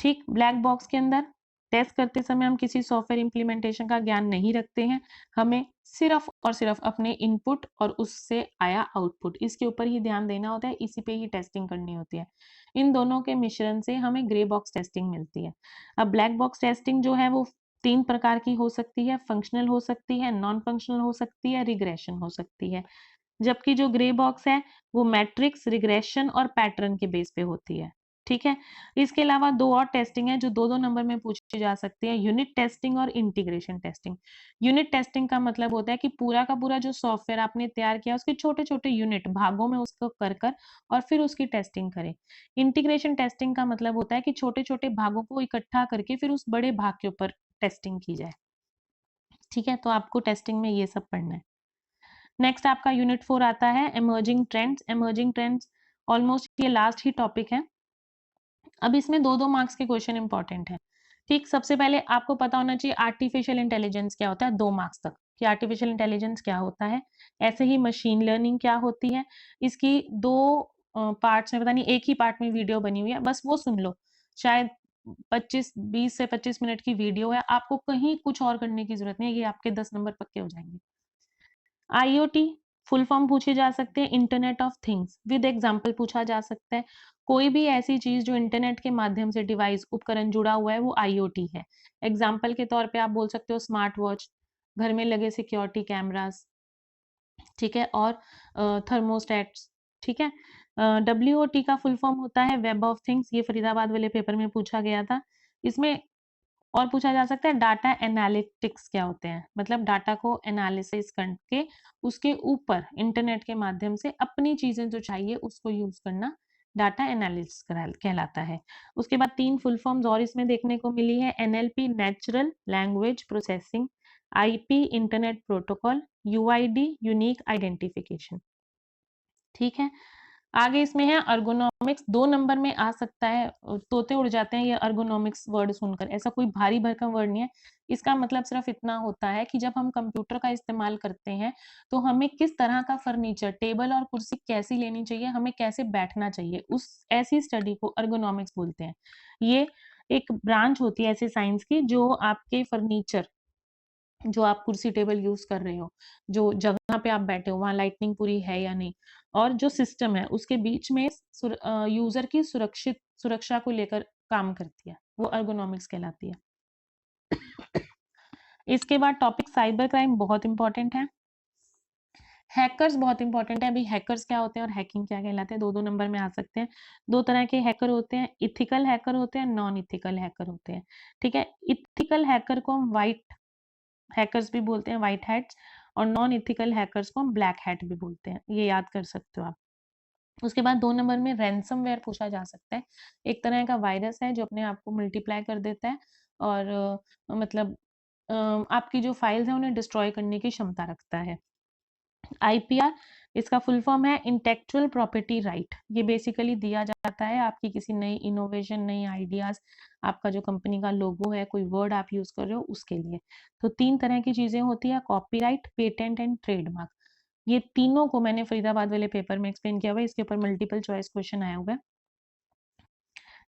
ठीक। ब्लैक बॉक्स के अंदर टेस्ट करते समय हम किसी सॉफ्टवेयर इम्प्लीमेंटेशन का ज्ञान नहीं रखते हैं, हमें सिर्फ और सिर्फ अपने इनपुट और उससे आया आउटपुट इसके ऊपर ही ध्यान देना होता है, इसी पे ही टेस्टिंग करनी होती है। इन दोनों के मिश्रण से हमें ग्रे बॉक्स टेस्टिंग मिलती है। अब ब्लैक बॉक्स टेस्टिंग जो है वो 3 प्रकार की हो सकती है, फंक्शनल हो सकती है, नॉन फंक्शनल हो सकती है, रिग्रेशन हो सकती है। जबकि जो ग्रे बॉक्स है वो मैट्रिक्स, रिग्रेशन और पैटर्न के बेस पे होती है। ठीक है, इसके अलावा 2 और टेस्टिंग है जो 2-2 नंबर में पूछी जा सकती है, यूनिट टेस्टिंग और इंटीग्रेशन टेस्टिंग। यूनिट टेस्टिंग का मतलब होता है कि पूरा का पूरा जो सॉफ्टवेयर आपने तैयार किया उसके छोटे-छोटे यूनिट भागों में उसको कर और फिर उसकी टेस्टिंग करें। इंटीग्रेशन टेस्टिंग का मतलब होता है कि छोटे-छोटे भागों को इकट्ठा करके फिर उस बड़े भाग के ऊपर टेस्टिंग की जाए। ठीक है, तो आपको टेस्टिंग में ये सब पढ़ना है। नेक्स्ट आपका यूनिट 4 आता है emerging trends. Emerging trends almost ये लास्ट ही टॉपिक है। अब इसमें 2-2 मार्क्स के क्वेश्चन इंपॉर्टेंट है। ठीक, सबसे पहले आपको पता होना चाहिए आर्टिफिशियल इंटेलिजेंस क्या होता है 2 मार्क्स तक कि आर्टिफिशियल इंटेलिजेंस क्या होता है। ऐसे ही मशीन लर्निंग क्या होती है। इसकी 2 पार्ट्स में, पता नहीं एक ही पार्ट में वीडियो बनी हुई है, बस वो सुन लो। शायद 20 से 25 मिनट की वीडियो है, आपको कहीं कुछ और करने की जरूरत नहीं है, ये आपके 10 नंबर पक्के हो जाएंगे। आईओटी फुल फॉर्म पूछे जा सकते हैं, internet of things with example पूछा जा सकता है। कोई भी ऐसी चीज जो इंटरनेट के माध्यम से डिवाइस उपकरण जुड़ा हुआ है वो आईओटी है। एग्जांपल के तौर पे आप बोल सकते हो स्मार्ट वॉच, घर में लगे सिक्योरिटी कैमरास, ठीक है, और थर्मोस्टेट्स। ठीक है, डब्ल्यूओटी का फुल फॉर्म होता है वेब ऑफ थिंग्स, ये फरीदाबाद वाले पेपर में पूछा गया था। इसमें और पूछा जा सकता है डाटा एनालिटिक्स क्या होते हैं, मतलब डाटा को एनालिसिस करके उसके ऊपर इंटरनेट के माध्यम से अपनी चीजें जो चाहिए उसको यूज करना डाटा एनालिसिस कहलाता है। उसके बाद 3 फुल फॉर्म्स और इसमें देखने को मिली है, NLP natural language processing, IP internet protocol, UID unique identification. ठीक है, आगे इसमें है अर्गोनॉमिक्स, 2 नंबर में आ सकता है, तोते उड़ जाते हैं ये अर्गोनॉमिक्स वर्ड सुनकर, ऐसा कोई भारी भरकम वर्ड नहीं है। इसका मतलब सिर्फ इतना होता है कि जब हम कंप्यूटर का इस्तेमाल करते हैं तो हमें किस तरह का फर्नीचर, टेबल और कुर्सी कैसी लेनी चाहिए, हमें कैसे बैठना चाहिए, उस ऐसी स्टडी को अर्गोनॉमिक्स बोलते हैं। ये एक ब्रांच होती है ऐसे साइंस की जो आपके फर्नीचर, जो आप कुर्सी टेबल यूज कर रहे हो, जो जगह पे आप बैठे हो वहां लाइटनिंग पूरी है या नहीं, और जो सिस्टम है उसके बीच में यूजर की सुरक्षा को लेकर काम करती है, वो अर्गोनॉमिक्स कहलाती है। इसके बाद टॉपिक साइबर क्राइम बहुत इंपॉर्टेंट है। हैकर्स बहुत इंपॉर्टेंट है। अभी हैकर्स क्या होते हैं और हैकिंग क्या कहलाते हैं, 2-2 नंबर में आ सकते हैं। 2 तरह के हैकर होते हैं, इथिकल हैकर होते हैं, नॉन इथिकल हैकर होते हैं। ठीक है, इथिकल हैकर को हम व्हाइट हैकर्स भी बोलते हैं, व्हाइट हैट्स, और नॉन इथिकल हैकर्स को हम ब्लैक हैट भी बोलते हैं, ये याद कर सकते हो आप। उसके बाद 2 नंबर में रैनसमवेयर पूछा जा सकता है। एक तरह का वायरस है जो अपने आप को मल्टीप्लाई कर देता है और मतलब आपकी जो फाइल्स हैं उन्हें डिस्ट्रॉय करने की क्षमता रखता है। आईपीआर, इसका फुल फॉर्म है इंटेलेक्चुअल प्रॉपर्टी राइट। ये बेसिकली दिया जाता है आपकी किसी नई इनोवेशन, नई आइडियाज, आपका जो कंपनी का लोगो है, कोई वर्ड आप यूज कर रहे हो उसके लिए। तो 3 तरह की चीजें होती है, कॉपीराइट, पेटेंट एंड ट्रेडमार्क। ये तीनों को मैंने फरीदाबाद वाले पेपर में एक्सप्लेन किया हुआ है, इसके ऊपर मल्टीपल चॉइस क्वेश्चन आया हुआ है।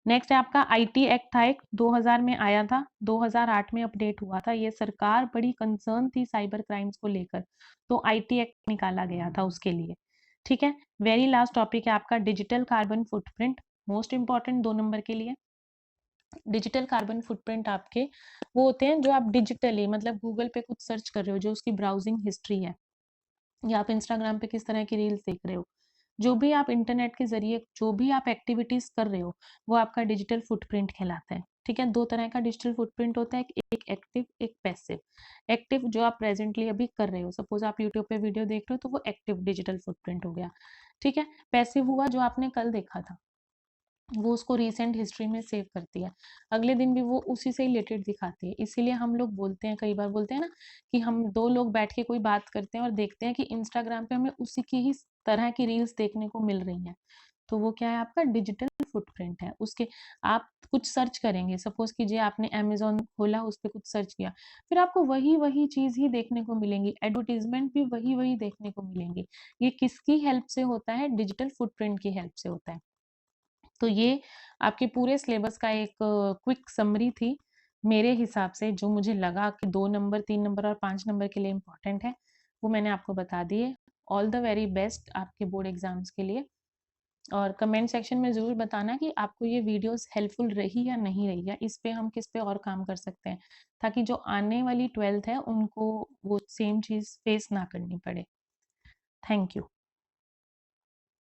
नेक्स्ट है आपका आईटी एक्ट था, एक 2000 में आया था, 2008 में अपडेट हुआ था। ये सरकार बड़ी कंसर्न थी साइबर क्राइम्स को लेकर, तो आईटी एक्ट निकाला गया था उसके लिए। ठीक है, वेरी लास्ट टॉपिक है आपका digital carbon footprint, most important 2 number के लिए। डिजिटल कार्बन फुटप्रिंट आपके वो होते हैं जो आप डिजिटली, मतलब गूगल पे कुछ सर्च कर रहे हो, जो उसकी ब्राउजिंग हिस्ट्री है, या आप इंस्टाग्राम पे किस तरह की रील्स देख रहे हो, जो भी आप इंटरनेट के जरिए जो भी आप एक्टिविटीज कर रहे हो, वो आपका डिजिटल फुटप्रिंट कहलाता है। ठीक है, 2 तरह का डिजिटल फुटप्रिंट होता है, एक एक्टिव, एक पैसिव। एक्टिव जो आप प्रेजेंटली अभी कर रहे हो, सपोज आप यूट्यूब पे वीडियो देख रहे हो तो वो एक्टिव डिजिटल फुटप्रिंट हो गया। ठीक है, पैसिव हुआ जो आपने कल देखा था, वो उसको रीसेंट हिस्ट्री में सेव करती है, अगले दिन भी वो उसी से रिलेटेड दिखाती है। इसीलिए हम लोग बोलते हैं, कई बार बोलते हैं ना, कि हम 2 लोग बैठ के कोई बात करते हैं और देखते हैं कि इंस्टाग्राम पे हमें उसी की ही तरह की रील्स देखने को मिल रही हैं, तो वो क्या है, आपका डिजिटल फुटप्रिंट है। उसके आप कुछ सर्च करेंगे, सपोज कीजिए आपने अमेजोन खोला, उस पर कुछ सर्च किया, फिर आपको वही वही चीज ही देखने को मिलेंगी, एडवर्टीजमेंट भी वही वही देखने को मिलेंगी। ये किसकी हेल्प से होता है, डिजिटल फुटप्रिंट की हेल्प से होता है। तो ये आपके पूरे सिलेबस का एक क्विक समरी थी। मेरे हिसाब से जो मुझे लगा कि 2 नंबर, 3 नंबर और 5 नंबर के लिए इम्पोर्टेंट है, वो मैंने आपको बता दिए। ऑल द वेरी बेस्ट आपके बोर्ड एग्ज़ाम्स के लिए। और कमेंट सेक्शन में ज़रूर बताना कि आपको ये वीडियोस हेल्पफुल रही या नहीं रही, या इस पे हम किस पे और काम कर सकते हैं, ताकि जो आने वाली 12th है उनको वो सेम चीज़ फेस ना करनी पड़े। Thank you.